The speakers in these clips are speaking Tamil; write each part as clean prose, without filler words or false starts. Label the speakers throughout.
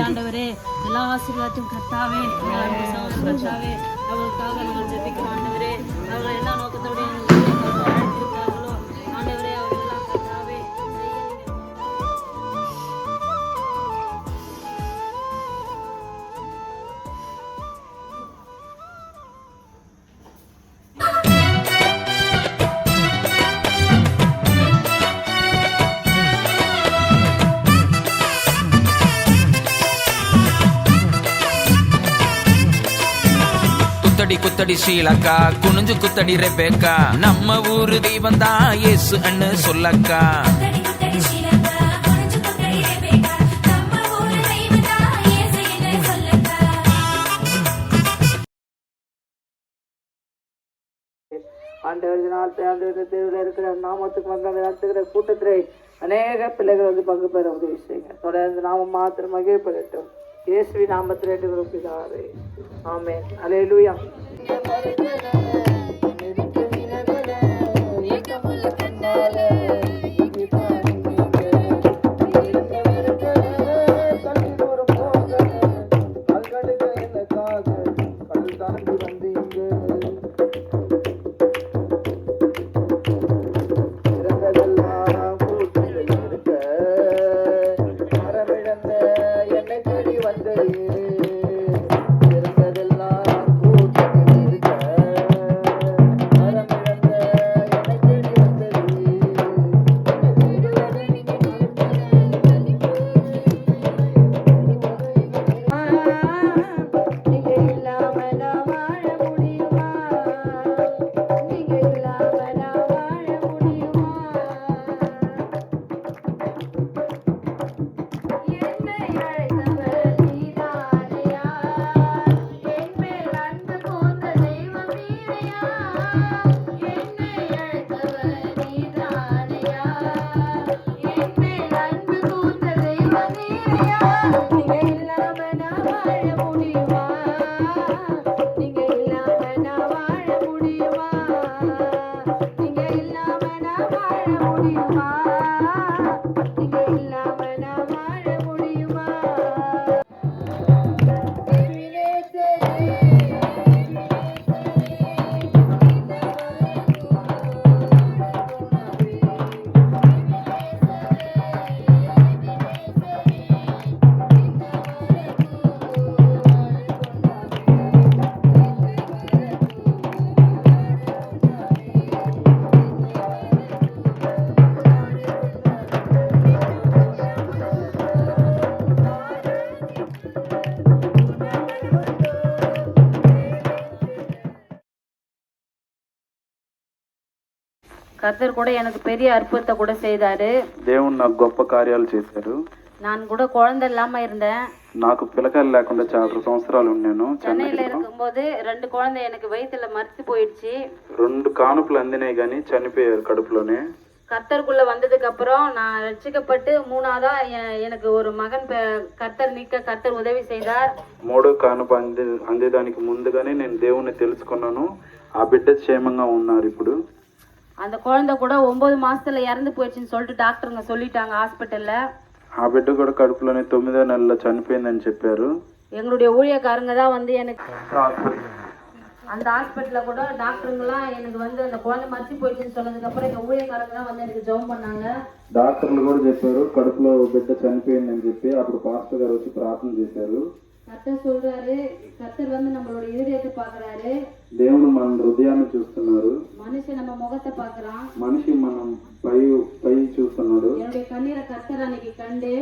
Speaker 1: ஆண்டவரே எல்லா ஆசீர்வாதத்தையும் கர்த்தாவே கர்த்தாவே அவர்களுக்காக நாங்கள் ஜெபிக்கிறோம் ஆண்டவரே. அவர்கள் என்ன நோக்கத்தோடு அழைத்திருக்கிறார்களோ ஆண்டவரே அவர்களெல்லாம் கர்த்தாவே
Speaker 2: குத்தடி குத்தடி ஸ்ரீலக்கா குனிஞ்சு குத்தடி ரெபேக்கா நம்ம ஊரு தெய்வம் தான் இயேசு அண்ணு சொல்லக்கா.
Speaker 3: தெருவில் இருக்கிற நாமத்துக்கு வந்து நடத்துகிற கூட்டத்திலே அநேக பிள்ளைகள் வந்து பங்கு பெற உதவி செய்யுங்க. தொடர்ந்து நாமம் மாத்திரம் மகிழ்ப்படட்டும். இயேசுவின் நாமத்தில் பிதாவே ஆமென். அல்லேலூயா.
Speaker 1: కర్తర్ కూడా எனக்கு பெரிய அற்புதத்தை கூட செய்தாரு.
Speaker 4: దేవుడు నాకు గొప్ప కార్యాలు చేశారు.
Speaker 1: நான் கூட குழந்தை இல்லாம இருந்தேன்.
Speaker 4: నాకు పిల్లకాయలు లేకుండా చాలా సంవత్సరాలు ఉన్నాను.
Speaker 1: చెన్నైలో இருக்கும்போது ரெண்டு குழந்தை எனக்கு வயித்துல மரிச்சு போயிடுச்சு.
Speaker 4: రెండు కానుపులు అందినాయి గానీ చనిపోయారు కడుపులోనే.
Speaker 1: கர்த்தருக்குள்ள வந்ததுக்கு அப்புறம் நான் ரட்சிக்கப்பட்டு மூணாவதா எனக்கு ஒரு மகன் கர்த்தர் நீக்க கர்த்தர் உதவி செய்தார்.
Speaker 4: మూడో కానుపు అందేదానికి ముందుగానే నేను దేవుణ్ణి తెలుసుకున్నాను. ఆ బిడ్డ క్షేమంగా ఉన్నారు ఇప్పుడు.
Speaker 1: அந்த குழந்தை கூட 9 மாசத்துல இறந்து போயிடுச்சுன்னு சொல்லிட்டு டாக்டருங்க சொல்லிட்டாங்க ஹாஸ்பிட்டல்ல.
Speaker 4: ఆ బిడ్డ కూడా కడుపులోనే 9వ నెలలో చనిపోయిందని చెప్పారు.
Speaker 1: எங்களுடைய ஊழியக்காரங்க தான் வந்து எனக்கு அந்த ஹாஸ்பிட்டல்ல கூட டாக்டருங்கலாம் எனக்கு வந்து அந்த குழந்தை மரிச்சு போயிடுச்சுன்னு சொன்னதுக்கு அப்புறம் எங்க ஊழியக்காரங்க தான் வந்து எனக்கு ஜெபம் பண்ணாங்க.
Speaker 4: డాక్టర్లు కూడా చెప్పారు కడుపులో బిడ్డ చనిపోయిందని చెప్పి అప్పుడు పాస్టర్ గారు వచ్చి ప్రార్థన చేశారు.
Speaker 1: கர்த்தர் சொல்றாரு, கர்த்தர் வந்து நம்மளோட இதயத்தை பாக்குறாரு.
Speaker 4: దేవుడు మన హృదయాన్ని చూస్తున్నారు.
Speaker 1: மனுஷன் நம்ம முகத்தை பாக்குறான்.
Speaker 4: మనిషి మనం పై చూస్తున్నాడు.
Speaker 1: என்னுடைய கண்ணீரை கர்த்தர் அன்னைக்கு கண்டு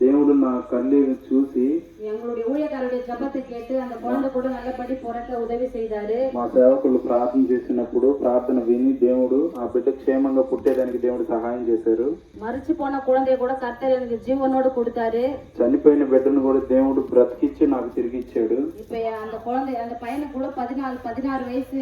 Speaker 4: దేవుడు నా కన్నీరు చూసి
Speaker 1: எங்களுடைய ஊழியக்காரருடைய ஜெபத்தை கேட்டு அந்த குழந்தை கூட நல்லபடி பிறக்க உதவி செய்தாரு.
Speaker 4: మా సేవకులు ప్రార్థన చేసినప్పుడు ప్రార్థన విని దేవుడు ఆ బిడ్డ క్షేమంగా పుట్టేదానికి దేవుడు సహాయం చేశారు.
Speaker 1: மரிச்சு போன குழந்தைய கூட கர்த்தர் எனக்கு ஜீவனோடு கொடுத்தாரு.
Speaker 4: చనిపోయిన బిడ్డను కూడా దేవుడు బ్రతికిచ్చి నాకు తిరిగి ఇచ్చాడు.
Speaker 1: இப்ப அந்த பையனுக்கு கூட 16 வயசு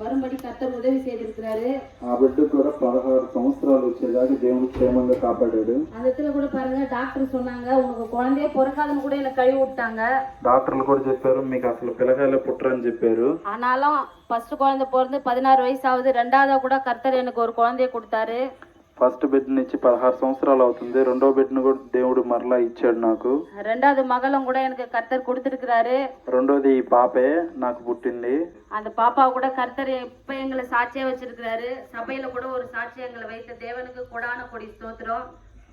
Speaker 1: வரும்படி கர்த்தர் உதவி செய்திருக்கிறாரு.
Speaker 4: ఆ బిడ్డ కూడా 16 సంవత్సరాలు వచ్చేదాకా దేవుడు క్షేమంగా కాపాడాడు.
Speaker 1: அந்த இடத்துல கூட பாருங்க டாக்டர் சொன்னாங்க உனக்கு குழந்தையே பிறக்காதுன்னு கூட என்ன கழுவி விட்டாங்க.
Speaker 4: డాక్టర్లు కూడా చెప్పారు మీకు అసలు పిల్లకాయలే పుట్టరని చెప్పారు.
Speaker 1: ஆனாலும் ஃபர்ஸ்ட் குழந்தை பிறந்து 16 வயசு ஆகுது. ரெண்டாவதா கூட கர்த்தர் எனக்கு ஒரு குழந்தைய கொடுத்தாரு.
Speaker 4: ఫస్ట్ బిడ్డ నుంచి 16 సంవత్సరాలు అవుతుంది. రెండో బిడ్డను కూడా దేవుడు మరలా ఇచ్చాడు నాకు.
Speaker 1: ரெண்டாவது மகளும் கூட எனக்கு கர்த்தர் கொடுத்திருக்கிறாரு.
Speaker 4: రెండోది ఈ పాపే నాకు పుట్టింది.
Speaker 1: அந்த பாப்பாவை கூட கர்த்தர் இப்ப எங்களை சாட்சியா வச்சிருக்கிறாரு. சபையில கூட ஒரு சாட்சியா எங்களை வைத்த தேவனுக்கு கொடான கொடி ஸ்தோத்திரம்.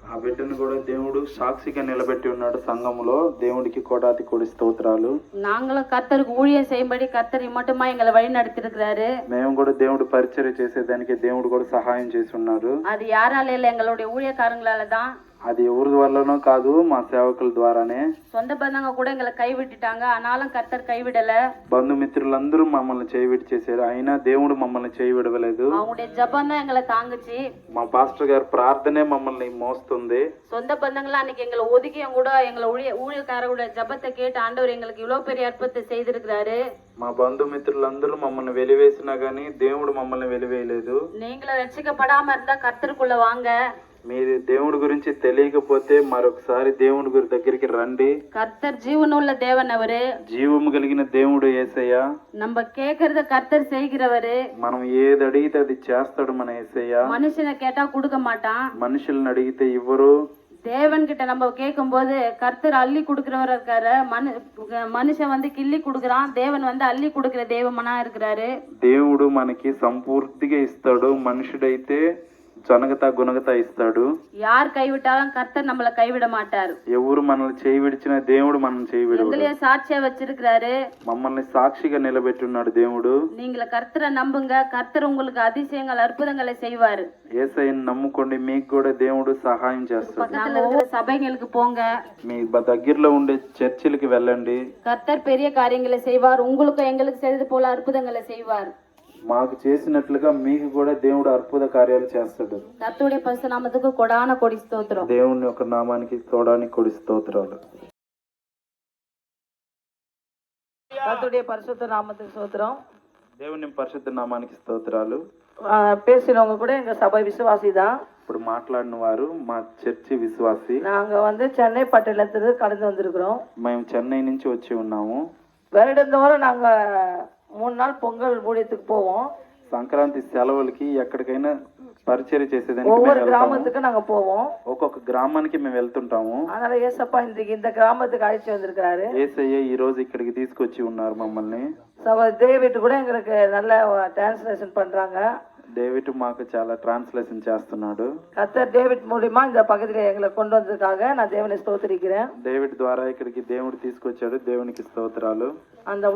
Speaker 4: ఆ బిడ్డను కూడా దేవుడు సాక్షిగా నిలబెట్టి ఉన్నాడు సంఘములో. దేవుడికి కోటాది కోడి స్తోత్రాలు.
Speaker 1: நாங்களும் கர்த்தருக்கு ஊழியம் செய்யும்படி கர்த்தர் மட்டுமா எங்களை வழி நடத்திருக்கிறாரு.
Speaker 4: మేము కూడా దేవుడు పరిచర్య చేసేదానికి దేవుడు కూడా సహాయం చేసి ఉన్నారు.
Speaker 1: அது யாரால இல்ல, எங்களுடைய ஊழியக்காரங்களால தான்.
Speaker 4: అది ఎవరి వల్లనో కాదు, మా సేవకుల ద్వారానే.
Speaker 1: சொந்த பந்தங்க கூட எங்களை கைவிட்டுட்டாங்க, ஆனாலும் கர்த்தர் கைவிடல.
Speaker 4: బంధుమిత్రులందరూ మమ్మల్ని చేయవిడి చేశారు, అయినా దేవుడు మమ్మల్ని చేయవిడవలేదు.
Speaker 1: அவங்களுடைய ஜெபம் தான் எங்களை தாங்குச்சு.
Speaker 4: మా పాస్టర్ గారి ప్రార్థనే మమ్మల్ని మోస్తుంది.
Speaker 1: சொந்த பந்தங்களா அன்னைக்கு எங்களை ஒதுக்கியும் கூட எங்களை ஊழியக்காரருடைய ஜெபத்தை கேட்டு ஆண்டவர் எங்களுக்கு இவ்வளவு பெரிய அற்புதத்தை செய்திருக்கிறாரு.
Speaker 4: మా బంధుమిత్రులందరూ మమ్మల్ని వెలివేసినా గానీ దేవుడు మమ్మల్ని వెలివేయలేదు.
Speaker 1: நீங்களும் ரட்சிக்கப்படாம இருந்தா கர்த்தருக்குள்ள வாங்க.
Speaker 4: మీరు దేవుడి గురించి తెలియకపోతే మరొకసారి దేవుడి దగ్గరికి రండి.
Speaker 1: கர்த்தர் ஜீவனுள்ள தேவன் அவரு.
Speaker 4: జీవము కలిగిన దేవుడు యేసయ్య.
Speaker 1: நம்ம கேக்குறத கர்த்தர் செய்கிறவரு.
Speaker 4: మనం ఏది అడిగితే అది చేస్తాడు మన యేసయ్య.
Speaker 1: மனுஷனை கேட்டா கொடுக்க மாட்டான்.
Speaker 4: మనుషుల్ని అడిగితే ఇవ్వరు.
Speaker 1: தேவன் கிட்ட நம்ம கேட்கும் போது கர்த்தர் அள்ளி கொடுக்கிறவர் இருக்காரு. மனுஷன் வந்து கிள்ளி கொடுக்கறான், தேவன் வந்து அள்ளி கொடுக்கிற தேவமனா இருக்கிறாரு.
Speaker 4: దేవుడు మనకి సంపూర్తిగా ఇస్తాడు. మనుషుడైతే జనగత గుణగత ఇస్తాడు.
Speaker 1: யார் கைவிட்டாலும் கர்த்தர் நம்மள கைவிட மாட்டார்.
Speaker 4: ఎవరు మనల్ని చేయి విడిచిన దేవుడు మనల్ని చేయి విడవడు.
Speaker 1: எங்களையே சாட்சியா வச்சிருக்கிறாரு.
Speaker 4: మమ్మల్ని సాక్షిగా నిలబెట్టున్నాడు దేవుడు.
Speaker 1: நீங்க கர்த்தரை நம்புங்க, கர்த்தர் உங்களுக்கு அதிசயங்கள் அற்புதங்களை செய்வாரு.
Speaker 4: యేసయ్యను నమ్ముకోండి, మీకు కూడా దేవుడు సహాయం చేస్తాడు.
Speaker 1: பக்கத்துல இருக்கிற சபைகளுக்கு போங்க,
Speaker 4: మీ దగ్గరలో ఉండే చర్చిలకి వెళ్ళండి.
Speaker 1: கர்த்தர் பெரிய காரியங்களை செய்வார். உங்களுக்கு எங்களுக்கு செய்தது போல அற்புதங்களை செய்வார்.
Speaker 4: మాకు చేసినట్లుగా మీకు కూడా దేవుడు అద్భుత కార్యాలు చేస్తాడు.
Speaker 1: கர்த்தருடைய பரிசுத்த நாமத்துக்கு கொடான கொடி ஸ்தோத்திரம்.
Speaker 4: దేవుని యొక్క నామానికి తోడానికి కొడి స్తోత్రాలు.
Speaker 3: கர்த்தருடைய பரிசுத்த நாமத்துக்கு ஸ்தோத்திரம்.
Speaker 4: దేవుని పరిశుద్ధ నామానికి స్తోత్రాలు.
Speaker 3: பேசினவங்க கூட எங்க சபை விசுவாசி தான்.
Speaker 4: ఇప్పుడు మాట్లాడిన వారు మా చర్చి విశ్వాసి.
Speaker 3: நாங்க வந்து சென்னை பட்டணத்துக்கு கடந்து வந்திருக்கிறோம்.
Speaker 4: మేము చెన్నై నుంచి వచ్చి ఉన్నాము.
Speaker 3: வருடந்தோறும் நாங்க 3 நாள் பொங்கல் ஊழியத்துக்கு போவோம்.
Speaker 4: సంక్రాంతి సెలవులకి ఎక్కడికైనా పరిచర్య చేసేదానికి
Speaker 3: ஒவ்வொரு கிராமத்துக்கு நாங்க போவோம்.
Speaker 4: ఒక్కొక్క గ్రామానికి మేము వెళ్తుంటాము.
Speaker 3: அதனால ஏசப்பா இந்த கிராமத்துக்கு அழைச்சி வந்திருக்கிறாரு.
Speaker 4: యేసయ్య ఈ రోజు ఇక్కడికి తీసుకొచ్చి ఉన్నారు మమ్మల్ని.
Speaker 3: டேவிட் கூட எங்களுக்கு நல்ல டிரான்ஸ்லேஷன் பண்றாங்க.
Speaker 4: డేవిడ్ మాకు చాలా ట్రాన్స్లేషన్ చేస్తున్నాడు.
Speaker 3: கர்த்தர் டேவிட் மூலமா இந்த பகுதியில எங்களை கொண்டு வந்ததுக்காக நான் தேவனை ஸ்தோத்திரிக்கிறேன்.
Speaker 4: డేవిడ్ ద్వారా ఇక్కడికి దేవుడు తీసుకొచ్చాడు, దేవునికి స్తోత్రాలు.
Speaker 3: அந்த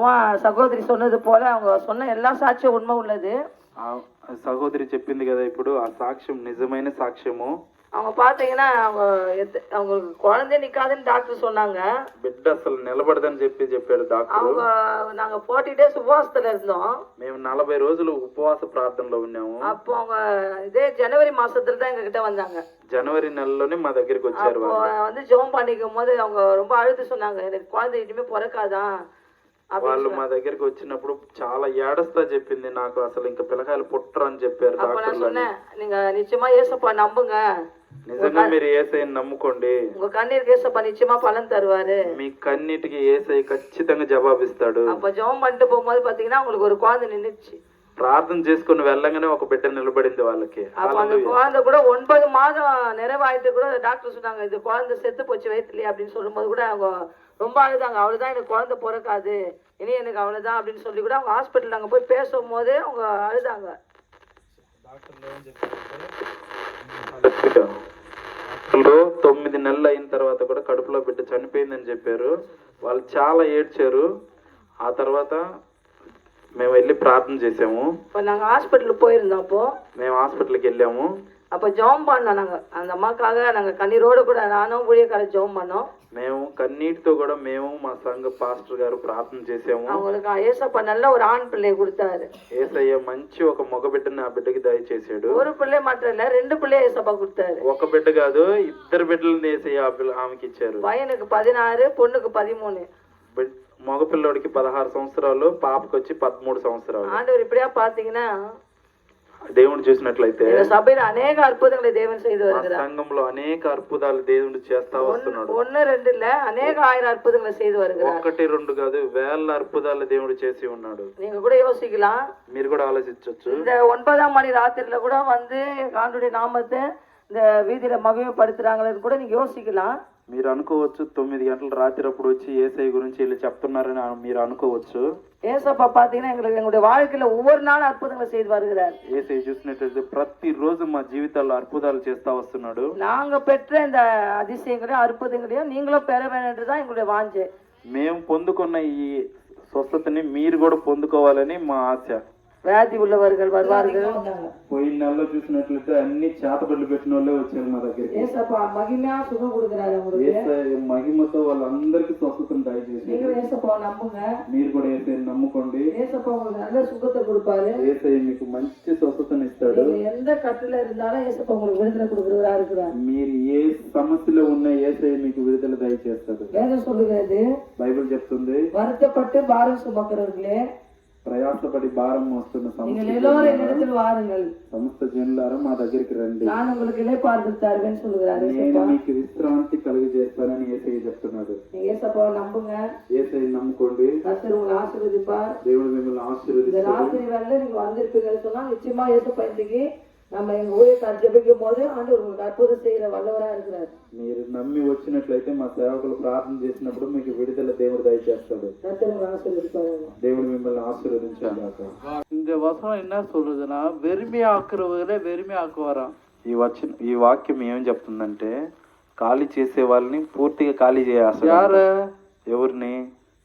Speaker 3: சகோதரி சொன்னது போல அவங்க சொன்ன எல்லா சாட்சியும் உண்மை உள்ளது.
Speaker 4: ఆ సహోదరి చెప్పింది కదా, ఇప్పుడు ఆ సాక్ష్యం నిజమైన సాక్ష్యము.
Speaker 3: அவங்க பாத்தீங்கன்னா அவங்களுக்கு குழந்தை நிக்காதுன்னு டாக்டர் சொன்னாங்க.
Speaker 4: బిడ్డ అసలు నిలబడదని చెప్పాడు డాక్టర్.
Speaker 3: அவங்க நாங்க 40 days உபவாசத்துல இருந்தோம்.
Speaker 4: మేము 40 రోజులు ఉపవాస ప్రార్థనలో ఉన్నాము.
Speaker 3: அப்போ அவங்க இதே ஜனவரி மாசத்துல தான் எங்க கிட்ட வந்தாங்க.
Speaker 4: జనవరి నెలలోనే మా దగ్గరికి వచ్చారు.
Speaker 3: வந்து ஜெபம் பண்ணிக்கும் போது அவங்க ரொம்ப அழுது சொன்னாங்க, எனக்கு குழந்தை இனிமே பிறக்காதான்.
Speaker 4: వాళ్ళు మా దగ్గరికి వచ్చినప్పుడు చాలా ఏడస్తా చెప్పింది, నాకు అసలు ఇంకా పిల్లకాయలు పుట్టరు అని చెప్పారు డాక్టర్లు.
Speaker 3: நீங்க நிச்சயமா ஏசப்பா நம்புங்க,
Speaker 4: నిజంగా మీరు యేసయ్యని నమ్ముకోండి,
Speaker 3: உங்க கண்ணீருக்கு ஏசப்பா நிச்சயமா பலன் தருவாரு.
Speaker 4: మీ కన్నిటికి యేసయ్య ఖచ్చితంగా జవాబిస్తాడు.
Speaker 3: அப்ப ஜெபம் பண்ணிட்டு போகும்போது பாத்தீங்கன்னா உங்களுக்கு ஒரு குழந்தை நின்னுச்சு.
Speaker 4: ప్రార్థన చేసుకుని వెళ్ళగానే ఒక బిడ్డ నిలబడింది వాళ్ళకి.
Speaker 3: அப்ப அந்த குழந்தை கூட 9 மாதம் நிறைவாயிட்டு கூட டாக்டர் சொன்னாங்க இது குழந்தை செத்து போச்சு வயிற்றுலயே அப்படின்னு சொல்லும்போது கூட அவங்க ரொம்ப அழுதாங்க. அவ்வளவுதான், எனக்கு குழந்தை பிறக்காது, இனி எனக்கு அவ்வளவுதான் அப்படின்னு சொல்லி கூட அவங்க ஹாஸ்பிட்டல் நாங்க போய் பேசும்போதே அவங்க அழுதாங்க.
Speaker 4: 9 నెలలు అయిన తర్వాత కూడా కడుపులో బిడ్డ చనిపోయిందని చెప్పారు. వాళ్ళు చాలా ఏడ్చారు. ఆ తర్వాత మేము వెళ్ళి ప్రార్థన చేసాము.
Speaker 3: இப்போ நாங்க ஹாஸ்பிட்டலுக்கு போயிருந்தோம். அப்போ
Speaker 4: మేము హాస్పిటల్కి వెళ్ళాము.
Speaker 3: அப்போ ஜெபம் பண்ணோம் நாங்கள் அந்த அம்மாக்காக. நாங்கள் கண்ணீரோடு கூட நானும் ஊழியக்கார ஜெபம் பண்ணோம்.
Speaker 4: మేము కన్నీటితో కూడా మేము మా సంఘ పాస్టర్ గారు ప్రార్థన చేసాము.
Speaker 3: அவங்களுக்கு ஏசப்பா நல்ல ஒரு ஆண் பிள்ளையை கொடுத்தாரு.
Speaker 4: ఏసయ్య మంచి ఒక మగ బిడ్డని ఆ బిడ్డకి దయచేసాడు.
Speaker 3: ஒரு பிள்ளை மாத்திரம் இல்ல, 2 பிள்ளைய ஏசப்பா கொடுத்தாரு.
Speaker 4: ఒక బిడ్డ కాదు, 2 బిడ్డలను ఏసయ్య ఆమెకి ఇచ్చారు.
Speaker 3: பையனுக்கு 16, பொண்ணுக்கு 13.
Speaker 4: మగ పిల్లోడికి 16 సంవత్సరాలు, పాపకి వచ్చి 13 సంవత్సరాలు.
Speaker 3: ஆண்டவர் இப்படியா பாத்தீங்கன்னா
Speaker 4: దేవుడు చూసినట్లయితే
Speaker 3: సభలో అనేక అద్భుతங்களை தேவன் செய்து வருகிறார்.
Speaker 4: సంఘంలో అనేక అద్భుతాలు దేవుడు చేస్తా వస్తున్నాడు.
Speaker 3: 1, 2 இல்ல, అనేక 1000 అద్భుతங்களை செய்து வருகிறார்.
Speaker 4: 1, 2 కాదు, వేల అద్భుతాలు దేవుడు చేసి ఉన్నాడు.
Speaker 3: நீங்க கூட யோசிக்கலாம்,
Speaker 4: మీరు కూడా ఆలోచించవచ్చు.
Speaker 3: இந்த 9ஆம் மணி ராத்திரில கூட வந்து ஆண்டவருடைய நாமத்தை இந்த வீதியில மகிமைப்படுத்துறாங்களேன்னு கூட நீங்க யோசிக்கலாம்.
Speaker 4: మీరు అనుకోవచ్చు 9 గంటల రాత్రి అప్పుడు వచ్చి యేసయ్య గురించి వీళ్ళు చెప్తున్నారని మీరు అనుకోవచ్చు.
Speaker 3: ஏசப்பா பாத்தீங்கன்னா எங்களுடைய வாழ்க்கையில ஒவ்வொரு நாளும் அற்புதங்களை செய்து வருகிறார்.
Speaker 4: యేసయ్య చూసినట్లయితే ప్రతిరోజు మా జీవితాల్లో అద్భుతాలు చేస్తా వస్తున్నాడు.
Speaker 3: நாங்க பெற்ற இந்த அதிசயங்களையும் அற்புதங்களையும் நீங்களும் பெற வேண்டும்ன்றதுதான் எங்களுடைய வாஞ்சை.
Speaker 4: మేము పొందుకున్న ఈ స్వస్థతని మీరు కూడా పొందుకోవాలని మా ఆశ.
Speaker 3: వ్యాధి உள்ளவர்கள் வருவார்கள்.
Speaker 4: పోయిన నెలలో చూసినట్లయితే అన్ని చేతబడులు పెట్టిన వాళ్ళే వచ్చారు మా దగ్గరికి.
Speaker 3: ஏசப்பா மகிமையா சுகம் கொடுக்கிறாரு உங்களுக்கு.
Speaker 4: యేసయ్య మహిమతో వాళ్ళందరికీ స్వస్థతను దయచేసి
Speaker 3: நீங்க ஏசப்பா நம்புங்க.
Speaker 4: మీరు కూడా యేసయ్యని నమ్ముకోండి.
Speaker 3: ஏசப்பா உங்களுக்கு நல்ல சுகத்தை கொடுப்பாரு.
Speaker 4: యేసయ్య మీకు మంచి స్వస్థతను ఇస్తాడు.
Speaker 3: நீங்க எந்த கட்டுல இருந்தாலும் ஏசப்பா உங்களுக்கு விடுதலை கொடுக்கிறவரா இருக்கிறார்.
Speaker 4: మీరు ఏ సమస్యలో ఉన్న యేసయ్య మీకు విడుదల దయచేస్తాడు.
Speaker 3: வேதம் சொல்லுகிறது,
Speaker 4: బైబిల్ చెప్తుంది,
Speaker 3: வருத்தப்பட்டு பாரம் சுமக்கிறவர்களே
Speaker 4: ప్రయాసపడి భారం మోస్తున్న
Speaker 3: நீங்கள் எல்லோரும் என்னிடத்தில் வாருங்கள்,
Speaker 4: సమస్త జనులారా మా దగ్గరికి రండి,
Speaker 3: நான் உங்களுக்கு இளைப்பாறுதல் தருவேன்னு சொல்லுகிறாரு.
Speaker 4: నేను మీకు విశ్రాంతి కలుగజేస్తానని యేసయ్య చెప్తున్నాడు.
Speaker 3: நீங்க ஏசப்பாவை நம்புங்க.
Speaker 4: యేసయ్య నమ్ముకోండి.
Speaker 3: கர்த்தர் உங்களை ஆசீர்வதிப்பார்.
Speaker 4: దేవుడు మిమ్మల్ని
Speaker 3: இந்த
Speaker 4: ఆశీర్వదిస్తాడు.
Speaker 3: ராத்திரி வேளையில நீங்க வந்திருப்பீங்கன்னு சொன்னா நிச்சயமா ஏசப்பா இன்னைக்கு நம்ம எங்க ஊழியக்கார ஜெபிக்கும் போது ஆண்டவர் உங்களுக்கு அற்புதம் செய்யற வல்லவரா இருக்கிறார்.
Speaker 4: మీరు నమ్మి వచ్చినట్లయితే మా సేవకులు ప్రార్థన చేసినప్పుడు మీకు విడుదల దేవుడు దయచేస్తాడు.
Speaker 3: கர்த்தர் உங்களை ஆசீர்வதிப்பார்.
Speaker 4: దేవుడు మిమ్మల్ని ఆశీర్వదించాడు.
Speaker 5: இந்த வசனம் என்ன சொல்றதுன்னா, வெறுமையாக்குறவங்களே வெறுமையாக்குவாராம்.
Speaker 4: ఈ వాక్యం ఏం చెప్తుందంటే, ఖాళీ చేసే వాళ్ళని పూర్తిగా ఖాళీ చేయాలి.
Speaker 5: யார?
Speaker 4: ఎవరిని?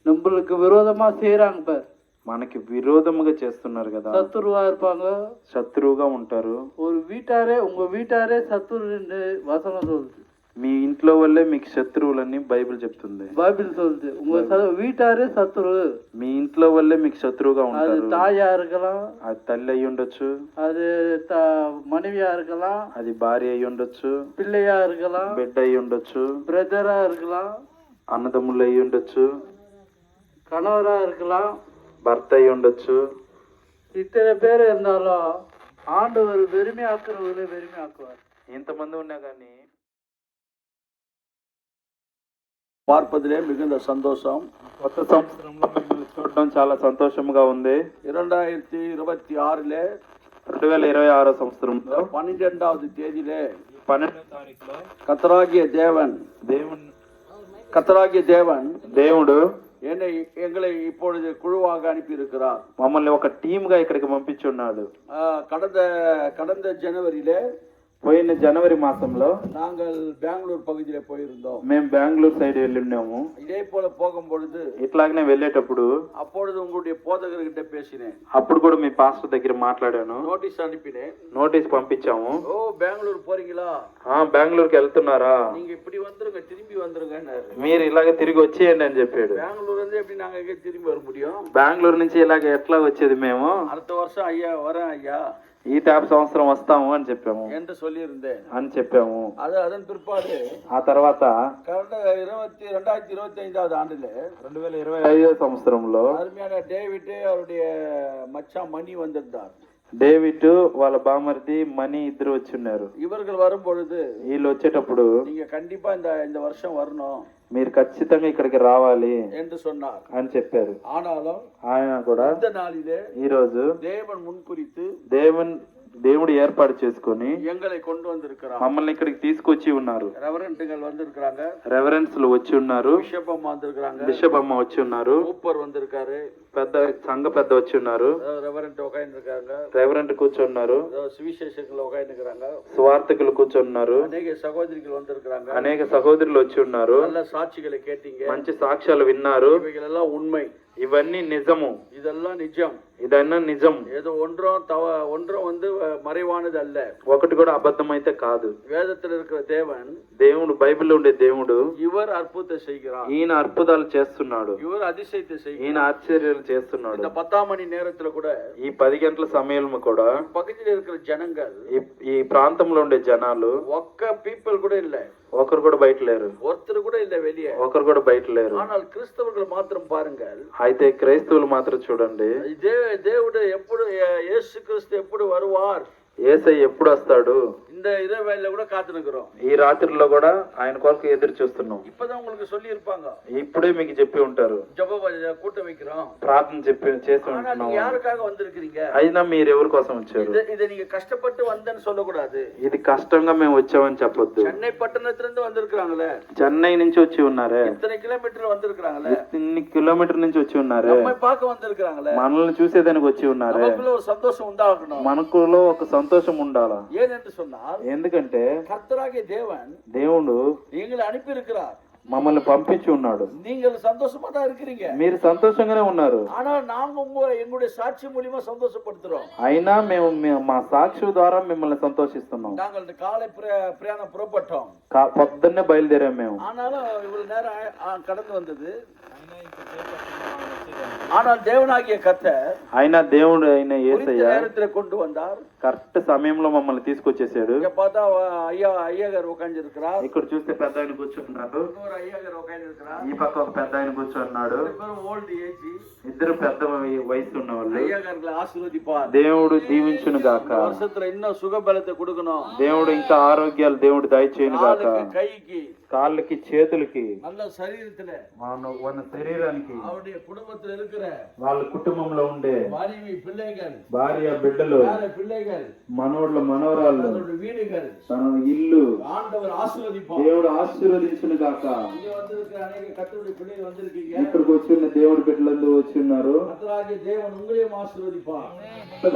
Speaker 5: நம்மளுக்கு விரோதமா செய்யறாங்க பார்,
Speaker 4: మనకి విరోధముగా చేస్తున్నారు కదా,
Speaker 5: சத்துருவா இருப்பாங்க.
Speaker 4: శత్రువుగా ఉంటారు.
Speaker 5: ஒரு வீட்டாரே, உங்க வீட்டாரே சத்துருன்னு வசனம் சொல்லுது.
Speaker 4: మీ ఇంట్లో వల్లే మీకు శత్రువులని బైబిల్ చెప్తుంది.
Speaker 5: பைபிள் சொல்லுது, உங்க வீட்டாரே சத்துரு.
Speaker 4: మీ ఇంట్లో వల్లే మీకు శత్రువుగా
Speaker 5: அது
Speaker 4: ఉంటారు.
Speaker 5: தாயா இருக்கலாம்,
Speaker 4: అది తల్లి అయి ఉండొచ్చు,
Speaker 5: அது மனைவியா இருக்கலாம்,
Speaker 4: అది భార్య అయి ఉండొచ్చు,
Speaker 5: பிள்ளையா இருக்கலாம்,
Speaker 4: బిడ్డ అయి ఉండొచ్చు,
Speaker 5: பிரதரா இருக்கலாம்,
Speaker 4: అన్నదమ్ములు అయి ఉండొచ్చు,
Speaker 5: கணவரா இருக்கலாம்.
Speaker 4: భర్త అయి ఉండొచ్చు.
Speaker 5: இத்தனை பேர் இருந்தாலும் ஆண்டவர் வெறுமையாக்குறவங்களே வெறுமையாக்குவார்.
Speaker 4: ఇంతమంది ఉన్నా కానీ
Speaker 6: பார்ப்பதிலே மிகுந்த சந்தோஷம்.
Speaker 4: కొత్త సంవత్సరంలో మిమ్మల్ని చూడడం చాలా సంతోషంగా ఉంది.
Speaker 6: 2026
Speaker 4: 2026 సంవత్సరంలో
Speaker 6: 12வது தேதியிலே
Speaker 4: 12వ తారీఖులో
Speaker 6: கர்த்தராகிய தேவன்
Speaker 4: దేవుడు
Speaker 6: எங்களை இப்பொழுது குழுவாக அனுப்பி இருக்கிறார்.
Speaker 4: మమ్మల్ని ఒక టీమ్ గా ఇక్కడికి పంపించున్నాడు.
Speaker 6: கடந்த ஜனவரியிலே,
Speaker 4: పోయిన జనవరి మాసంలో
Speaker 6: நாங்கள் பெங்களூர் பகுதியிலே போயிருந்தோம்.
Speaker 4: మేము బెంగళూరు సైడ్ వెళ్ళిన్నాము.
Speaker 6: இதே போல போகும் பொழுது
Speaker 4: ఇట్లాగనే వెళ్ళేటప్పుడు
Speaker 6: அப்பொழுது உங்களுடைய போதகர்கிட்ட பேசினேன்.
Speaker 4: అప్పుడు కూడా మీ పాస్టర్ దగ్గర మాట్లాడాను.
Speaker 6: நோட்டீஸ் அனுப்பினேன்.
Speaker 4: నోటీస్ పంపించాము.
Speaker 6: ஓ, பெங்களூர் போறீங்களா?
Speaker 4: బెంగళూరుకి వెళ్తున్నారా,
Speaker 6: நீங்க இப்படி வந்துருங்க, திரும்பி வந்துருங்க.
Speaker 4: మీరు ఇలాగ తిరిగి వచ్చేయండి అని చెప్పాడు.
Speaker 6: பெங்களூர் வந்து எப்படி நாங்க எங்க திரும்பி வர முடியும்?
Speaker 4: బెంగళూరు నుంచి ఇలాగ ఎట్లా వచ్చేది మేము,
Speaker 6: அடுத்த வருஷம் ஐயா வரேன் ஐயா
Speaker 4: ఈ ట్యాప్ సంవత్సరం వస్తాము అని చెప్పాము
Speaker 6: என்று சொல்லியிருந்தேன்.
Speaker 4: అని చెప్పాము.
Speaker 6: அதன் பிற்பாடு
Speaker 4: ఆ తర్వాత
Speaker 6: கரெக்டா 2025வது ஆண்டுல
Speaker 4: 2025 సంవత్సరంలో
Speaker 6: அருமையான டேவிட் அவருடைய மச்சான் மணி வந்திருந்தார்.
Speaker 4: డేవిడ్ వాళ్ళ బామర్ది మనీ ఇద్దరు వచ్చి ఉన్నారు.
Speaker 6: இவர்கள் வரும் பொழுது
Speaker 4: వీళ్ళు వచ్చేటప్పుడు
Speaker 6: நீங்க கண்டிப்பா இந்த வருஷம் வரணும்
Speaker 4: మీరు ఖచ్చితంగా ఇక్కడికి రావాలి
Speaker 6: என்று சொன்னார்
Speaker 4: అని చెప్పారు.
Speaker 6: ஆனாலும்
Speaker 4: ఆయన కూడా
Speaker 6: இந்த நாளிலே
Speaker 4: ఈ రోజు
Speaker 6: தேவன் முன்குறித்து
Speaker 4: దేవుడు ఏర్పాటు చేసుకొని
Speaker 6: எங்களை கொண்டு வந்திருக்கிறார்.
Speaker 4: మమ్మల్ని ఇక్కడికి తీసుకొచ్చి ఉన్నారు.
Speaker 6: ரெவரண்ட்டுகள் வந்திருக்கிறாங்க,
Speaker 4: రెవరెన్స్లు వచ్చి ఉన్నారు,
Speaker 6: பிஷப் அம்மா வந்திருக்கிறாங்க,
Speaker 4: బిషప్ అమ్మ వచ్చి ఉన్నారు,
Speaker 6: சூப்பர் வந்திருக்காரு,
Speaker 4: పెద్ద సంఘ పెద్ద వచ్చి ఉన్నారు,
Speaker 6: ரெவரண்ட் உட்கார்ந்து இருக்காங்க,
Speaker 4: రెవరెంట్ కూర్చున్నారు,
Speaker 6: சுவிசேஷங்கள் உட்கார்ந்து இருக்கிறாங்க,
Speaker 4: సువార్థికులు కూర్చున్నారు,
Speaker 6: அநேக சகோதரிகள் வந்திருக்கிறாங்க,
Speaker 4: అనేక సహోదరులు వచ్చి ఉన్నారు,
Speaker 6: நல்ல சாட்சிகளை கேட்டீங்க,
Speaker 4: మంచి సాక్ష్యాలు విన్నారు.
Speaker 6: இவைகள் எல்லாம் உண்மை.
Speaker 4: ఇవన్నీ నిజము.
Speaker 6: இது இதெல்லாம் நிஜம்.
Speaker 4: ఇదైనా నిజం.
Speaker 6: ஏதோ ஒன்றும் வந்து மறைவானது அல்ல.
Speaker 4: ఒకటి కూడా అబద్ధం అయితే కాదు.
Speaker 6: வேதத்தில் இருக்கிற தேவன்,
Speaker 4: దేవుడు, బైబిల్లో ఉండే దేవుడు,
Speaker 6: இவர் அற்புதத்தை செய்கிறார்,
Speaker 4: ఈయన అద్భుతాలు చేస్తున్నాడు,
Speaker 6: இவர் அதிசயத்தை செய்கிறார்,
Speaker 4: ఈయన ఆశ్చర్యాలు చేస్తున్నాడు.
Speaker 6: இந்த 10 மணி நேரத்துல கூட
Speaker 4: ఈ 10 గంటల సమయంలో కూడా
Speaker 6: பக்கத்தில் இருக்கிற ஜனங்கள்,
Speaker 4: ఈ ప్రాంతంలో ఉండే జనాలు
Speaker 6: ఒక్క పీపుల్ కూడా இல்ல,
Speaker 4: ఒకరు కూడా బయట లేరు,
Speaker 6: ஒருத்தர் கூட இல்ல வெளியே,
Speaker 4: ఒకరు కూడా బయట లేరు.
Speaker 6: ஆனால் கிறிஸ்தவர்கள் மாத்திரம் பாருங்கள்.
Speaker 4: అయితే క్రైస్తవులు మాత్రం చూడండి,
Speaker 6: దేవుడు ఎప్పుడు, యేసు క్రీస్తు ఎప్పుడు வருவார்,
Speaker 4: యేసయ్య ఎప్పుడు వస్తాడు,
Speaker 6: இந்த இரவேல கூட காத்துனுக்குறோம்.
Speaker 4: ఈ రాత్రిలో కూడా ఆయన కొరకు ఎదురు చూస్తున్నాం.
Speaker 6: இப்பதான் உங்களுக்கு சொல்லி இருப்பாங்க,
Speaker 4: ఇప్పుడే మీకు చెప్పి ఉంటారు,
Speaker 6: ஜெப கூட்டம் வைக்கிறோம்,
Speaker 4: ప్రార్థన చేసి
Speaker 6: ஆனா
Speaker 4: ఉంటున్నాం.
Speaker 6: நீங்க யாருக்காக வந்திருக்கீங்க?
Speaker 4: అయినా మీరు ఎవరి కోసం వచ్చారు?
Speaker 6: இதை நீங்க కష్టப்பட்டு வந்தேன்னு சொல்லக்கூடாது.
Speaker 4: ఇది కష్టంగా మేము వచ్చామని చెప్పొద్దు.
Speaker 6: சென்னை పట్టణத்திலிருந்து வந்திருக்காங்களே,
Speaker 4: చెన్నై నుంచి వచ్చి ఉన్నారే,
Speaker 6: இத்தனை கிலோமீட்டர் வந்திருக்காங்களே,
Speaker 4: ఇన్ని కిలోమీటర్ నుంచి వచ్చి ఉన్నారే,
Speaker 6: நம்மை பார்க்க வந்திருக்காங்களே,
Speaker 4: మనల్ని చూసేదానికి వచ్చి ఉన్నారే.
Speaker 6: நமக்குள்ள ஒரு சந்தோஷம் உண்டாகணும்.
Speaker 4: మనకులో ఒక సంతోషం ఉండాలా.
Speaker 6: ஏன் என்று சொன்னால்,
Speaker 4: ఎందుకంటే
Speaker 6: கர்த்தராகிய தேவன்
Speaker 4: దేవుడు
Speaker 6: எங்களை அனுப்பி இருக்கிறார்,
Speaker 4: మమ్మల్ని పంపించి ఉన్నాడు.
Speaker 6: நீங்கள் சந்தோஷமா தான் இருக்கிறீங்க,
Speaker 4: మీరు సంతోషంగానే ఉన్నారు.
Speaker 6: ஆனா நாங்க எங்களுடைய சாட்சி மூலியமா சந்தோஷப்படுத்துறோம்.
Speaker 4: అయినా మేము మా సాక్షి ద్వారా మిమ్మల్ని సంతోషిస్తున్నాం.
Speaker 6: நாங்கள் இந்த காலை பிரயாணம் புறப்பட்டோம்,
Speaker 4: పొద్దున్నే బయలుదేరాం మేము.
Speaker 6: ஆனாலும் இவ்வளவு நேரம் கடந்து வந்தது. ஆனால் தேவனாகிய கர்த்தர்
Speaker 4: అయినా దేవుడు అయిన యేసయ్య
Speaker 6: நேரத்துல கொண்டு வந்தார்.
Speaker 4: కరెక్ట్ సమయంలో మమ్మల్ని తీసుకొచ్చేసాడు.
Speaker 6: இங்க பார்த்தா ஐயாగారు உட்கார்ந்து இருக்கிறார்,
Speaker 4: ఇక్కడ చూస్తే పెద్ద ఆయన కూర్చున్నారు,
Speaker 6: இன்னொரு ஐயாగారు உட்கார்ந்து இருக்கிறார்,
Speaker 4: ఈ పక్క ఒక పెద్ద ఆయన కూర్చున్నాడు.
Speaker 6: ஓல்డ్ ஏஜ்,
Speaker 4: ఇద్దరు పెద్ద వయసు ఉన్న వాళ్ళు.
Speaker 6: ஐயாగారుகளை ஆசீர்வதிப்பார்.
Speaker 4: దేవుడు దీవించును గాక.
Speaker 6: வருஷத்துல இன்னும் சுகபலத்தை கொடுக்கணும்.
Speaker 4: దేవుడు ఇంకా ఆరోగ్యాలు దేవుడు దయచేయును గాక.
Speaker 6: கைக்கு,
Speaker 4: కాళ్ళకి, చేతులకి,
Speaker 6: நல்ல சரீரத்துல,
Speaker 4: మన శరీరానికి,
Speaker 6: அவருடைய குடும்பத்துல இருக்கிற
Speaker 4: వాళ్ళ కుటుంబంలో ఉండే
Speaker 6: மனைவி, பிள்ளைகள்,
Speaker 4: భార్య, బిడ్డలు,
Speaker 6: பிள்ளைகள்,
Speaker 4: మనోళ్ళ, మనవరాళ్ళు,
Speaker 6: வீடுகள்,
Speaker 4: తన ఇల్లు
Speaker 6: ஆண்டவர் ஆசீர்வதிப்பார்.
Speaker 4: దేవుడు ఆశీర్వదించును గాక.
Speaker 6: இங்க வந்திருக்கிற அநேக கர்த்தருடைய பிள்ளைகள் வந்திருக்கீங்க,
Speaker 4: ఇక్కడికి వచ్చిన దేవుడి బిడ్డలందరూ వచ్చి ఉన్నారు.
Speaker 6: கர்த்தராகிய தேவன் உங்களையும் ஆசீர்வதிப்பார்.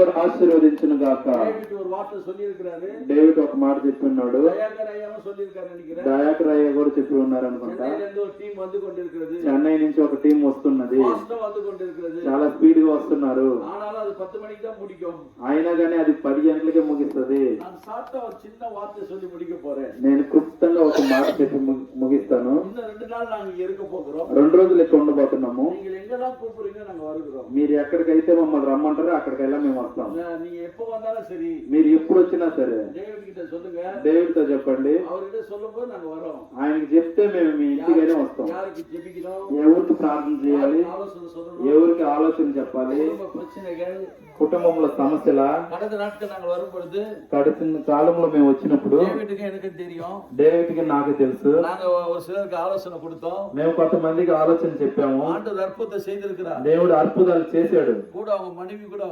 Speaker 4: కూడా ఆశీర్వదించును గాక.
Speaker 6: டேவிட் ஒரு வார்த்தை சொல்லி இருக்கிறாரு,
Speaker 4: డేవిడ్ ఒక మాట చెప్పి ఉన్నాడు.
Speaker 6: தயாகர் ஐயாவும் சொல்லி இருக்காரு நினைக்கிறேன்.
Speaker 4: దయాకర్ అయ్య కూడా చెప్పి ఉన్నారు అనుకుంటా.
Speaker 6: சென்னையில இருந்து ஒரு டீம் வந்து கொண்டிருக்கிறது,
Speaker 4: చెన్నై నుంచి ఒక టీం వస్తున్నది,
Speaker 6: ஃபாஸ்டா வந்து கொண்டிருக்கிறது.
Speaker 4: చాలా స్పీడ్ గా వస్తున్నారు.
Speaker 6: ஆனாலும் அது 10 மணிக்கு தான் முடிக்கும்.
Speaker 4: అయినా గానీ అది 10 గంటలకే ముగిస్తుంది.
Speaker 6: நான் சாப்பிட்ட ஒரு சின்ன வார்த்தை சொல்லி முடிக்க போறேன்.
Speaker 4: నేను క్లుప్తంగా ఒక మాట చెప్పి ముగిస్తాను.
Speaker 6: இன்னும் 2 நாள் நாங்க இங்க இருக்க போகிறோம்.
Speaker 4: 2 రోజులు ఇక్కడ ఉండబోతున్నాము.
Speaker 6: நீங்க எங்கெல்லாம் கூப்பிடுறீங்க நாங்க வருகிறோம்.
Speaker 4: మీరు ఎక్కడికైతే మమ్మల్ని రమ్మంటారో అక్కడికైనా మేము వస్తాం.
Speaker 6: நீங்க எப்ப வந்தாலும் சரி,
Speaker 4: మీరు ఎప్పుడు వచ్చినా సరే
Speaker 6: டேவிட் கிட்ட சொல்லுங்க,
Speaker 4: డేవిడ్ తో చెప్పండి.
Speaker 6: அவர்கிட்ட சொல்லும்போது நாங்க வரோம்.
Speaker 4: ఆయనకి చెప్తే మేము మీ ఇంటికైనా వస్తాం.
Speaker 6: யாருக்கு ஜெபிக்கணும்,
Speaker 4: ఎవరికి ప్రార్థన చేయాలి,
Speaker 6: ஆலோசனை சொல்லணும்,
Speaker 4: ఎవరికి ఆలోచన చెప్పాలి,
Speaker 6: குடும்ப பிரச்சனைகள்,
Speaker 4: కుటుంబంలో సమస్యల
Speaker 6: கடந்த நாட்கள் நாங்கள் வரும் பொழுது
Speaker 4: గడిచిన కాలంలో మేము వచ్చినప్పుడు
Speaker 6: டேவிட்டுக்கு எனக்கு தெரியும்,
Speaker 4: డేవిడ్ కి నాకు తెలుసు.
Speaker 6: நாங்க ஒரு சிலருக்கு ஆலோசனை கொடுத்தோம்,
Speaker 4: మేము కొంతమందికి ఆలోచన చెప్పాము.
Speaker 6: ஆண்டவர் அற்புதத்தை செய்திருக்கிறார்.
Speaker 4: దేవుడు అద్భుతాలు చేశాడు.
Speaker 6: கூட அவங்க மனைவி கூட,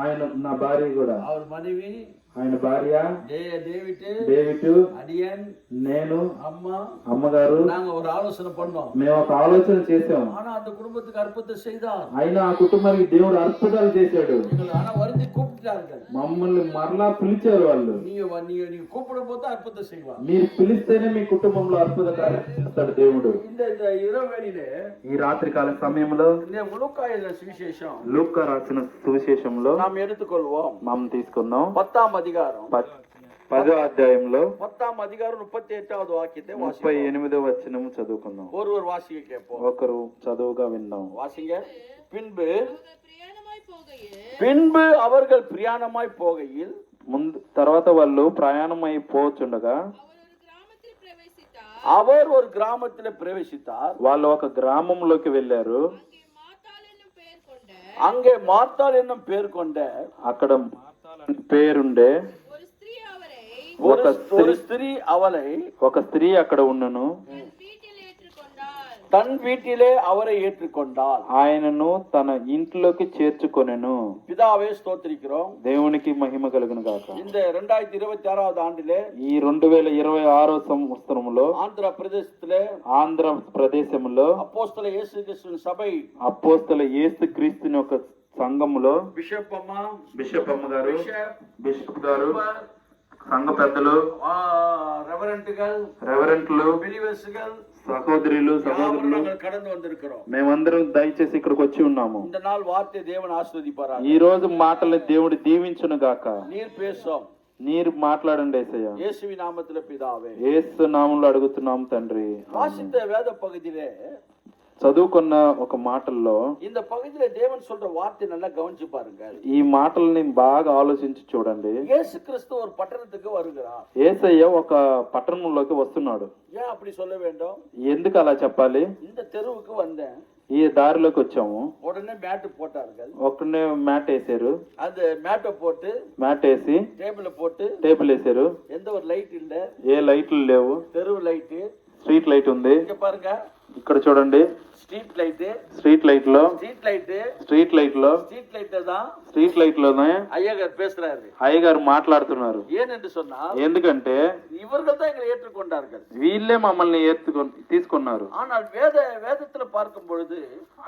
Speaker 4: ఆయన నా భార్య కూడా,
Speaker 6: அவர் மனைவி,
Speaker 4: ఆయన భార్య,
Speaker 6: డేవిడ్, అడియన్,
Speaker 4: నేను,
Speaker 6: அம்மா,
Speaker 4: అమ్మగారు,
Speaker 6: நாங்க ஒரு ఆలోచన பண்ணோம்.
Speaker 4: మేము ఒక ఆలోచన చేసాం.
Speaker 6: ஆனா அந்த குடும்பத்துக்கு அற்புதத்தை செய்தார்.
Speaker 4: అయినా ఆ కుటుంబానికి దేవుడు అద్భుతాలు చేశాడు.
Speaker 6: ஆனா வருந்தி கூப்பிட்டார்கள்,
Speaker 4: మమ్మల్ని మరలా పిలిచారు వాళ్ళు.
Speaker 6: நீங்க கூப்பிடும் போது அற்புதத்தை செய்வார்.
Speaker 4: మీరు పిలిస్తేనే మీ కుటుంబంలో అద్భుత కార్యం చేస్తాడు దేవుడు.
Speaker 6: இந்த இரவேளிலே,
Speaker 4: ఈ రాత్రి కాల సమయంలో
Speaker 6: இந்த லூக்கா எழுதின சுவிசேஷம்
Speaker 4: లూకా రాసిన సువిశేషంలో
Speaker 6: நாம் எடுத்துக்கொள்வோம்.
Speaker 4: మనం తీసుకుందాం.
Speaker 6: 10వ அதிகாரம்,
Speaker 4: 10వ అధ్యాయంలో
Speaker 6: 10వ அதிகாரம் 38வது வாக்கியத்தை வாசிப்போம்.
Speaker 4: 38వ వచనం చదువుకుందాం.
Speaker 6: ஒருவர் வாசிக்க கேட்போம்.
Speaker 4: ఒకరు చదువుగా విందాం.
Speaker 6: வாசிங்க. பின்பு அவர்கள் பிரயாணமாய் போகையில்,
Speaker 4: తర్వాత వాళ్ళు ప్రయాణం అయిపోచుండగా
Speaker 6: அவர் ஒரு கிராமத்தில் பிரவேசித்தார்.
Speaker 4: వాళ్ళు ఒక గ్రామంలోకి వెళ్ళారు.
Speaker 6: அங்கே மார்த்தாள் என்னும் பேர் கொண்ட,
Speaker 4: అక్కడ పేరుండే ఒక స్త్రీ అక్కడ ఉన్నను.
Speaker 6: தன் வீட்டிலே அவரை ஏற்றுக்கொண்டாள்,
Speaker 4: ఆయనను తన ఇంట్లోకి చేర్చుకొనెను.
Speaker 6: பிதாவே ஸ்தோத்திரிக்கிறோம்.
Speaker 4: దేవునికి మహిమ కలుగును గాక.
Speaker 6: இந்த 2026வது ஆண்டிலே,
Speaker 4: ఈ 2026వ సంవత్సరంలో
Speaker 6: ஆந்திர பிரதேசத்திலே
Speaker 4: అపోస్తల
Speaker 6: இயேசு கிறிஸ்துவின் சபை,
Speaker 4: అపోస్తల యేసు క్రీస్తుని యొక్క సంఘములో
Speaker 6: బిషప్
Speaker 4: అమ్మ గారు, బిషప్ గారు, సంఘ పెద్దలు, రెవరెంట్లు, సహోదరులు సహోదరులు
Speaker 6: நாங்கள் கடந்து வந்திருக்கிறோம்.
Speaker 4: మేమందరం దయచేసి ఇక్కడికి వచ్చి ఉన్నాము.
Speaker 6: இந்த நாள் வார்த்தை தேவன் ஆசீர்வதிப்பாராக.
Speaker 4: ఈ రోజు మాటలు దేవుడు దీవించును గాక.
Speaker 6: நீர் பேசும்.
Speaker 4: మీరు మాట్లాడండి యేసయ్య.
Speaker 6: இயேசுவின் நாமத்திலே பிதாவே.
Speaker 4: యేసు నామములో అడుగుతున్నాం తండ్రి.
Speaker 6: வாசித்த வேத பகுதியிலே
Speaker 4: చదువుకున్న ఒక మాటల్లో
Speaker 6: இந்த பகுதியில தேவன் சொல்ற வார்த்தை நல்லா கவனிச்சு பாருங்க.
Speaker 4: ఈ మాటల్ని బాగా ఆలోచించి చూడండి.
Speaker 6: இயேசு கிறிஸ்து ஒரு பட்டணத்துக்கு வருகிறார்.
Speaker 4: యేసయ్య ఒక పట్టణంలోకి వస్తున్నాడు.
Speaker 6: ஏன் அப்படி சொல்ல வேண்டும்?
Speaker 4: ఎందుకు అలా చెప్పాలి?
Speaker 6: இந்த தெருவுக்கு வந்தேன்.
Speaker 4: ఈ దారిలోకి వచ్చాము.
Speaker 6: உடனே மேட் போட்டார்கள்.
Speaker 4: ఒక్కనే మ్యాట్ వేసారు.
Speaker 6: அந்த மேட்டை போட்டு
Speaker 4: మ్యాట్ వేసి
Speaker 6: டேபிள போட்டு
Speaker 4: టేబుల్ వేసారు.
Speaker 6: எந்த ஒரு லைட் இல்ல.
Speaker 4: ఏ లైట్లు లేవు.
Speaker 6: தெரு லைட்.
Speaker 4: స్ట్రీట్ లైట్ ఉంది.
Speaker 6: இங்க பாருங்க.
Speaker 4: ఇక్కడ చూడండి.
Speaker 6: Street light.
Speaker 4: స్ట్రీట్ లైట్ లో
Speaker 6: ஸ்ட்ரீட் லைட்.
Speaker 4: స్ట్రీట్ లైట్ లో
Speaker 6: ஸ்ட்ரீட் லைட்ல தான்
Speaker 4: స్ట్రీట్ లైట్ లోనే
Speaker 6: ஐயగాர் பேசுறாரு.
Speaker 4: అయ్యగారు మాట్లాడుతున్నారు.
Speaker 6: ஏன் என்று சொன்னா
Speaker 4: ఎందుకంటే
Speaker 6: இவர்கள் தான் எங்களை ஏற்றுக்கொண்டார்கள்.
Speaker 4: వీళ్ళే మమ్మల్ని తీసుకున్నారు.
Speaker 6: ஆனால் வேதத்துல பார்க்கும் பொழுது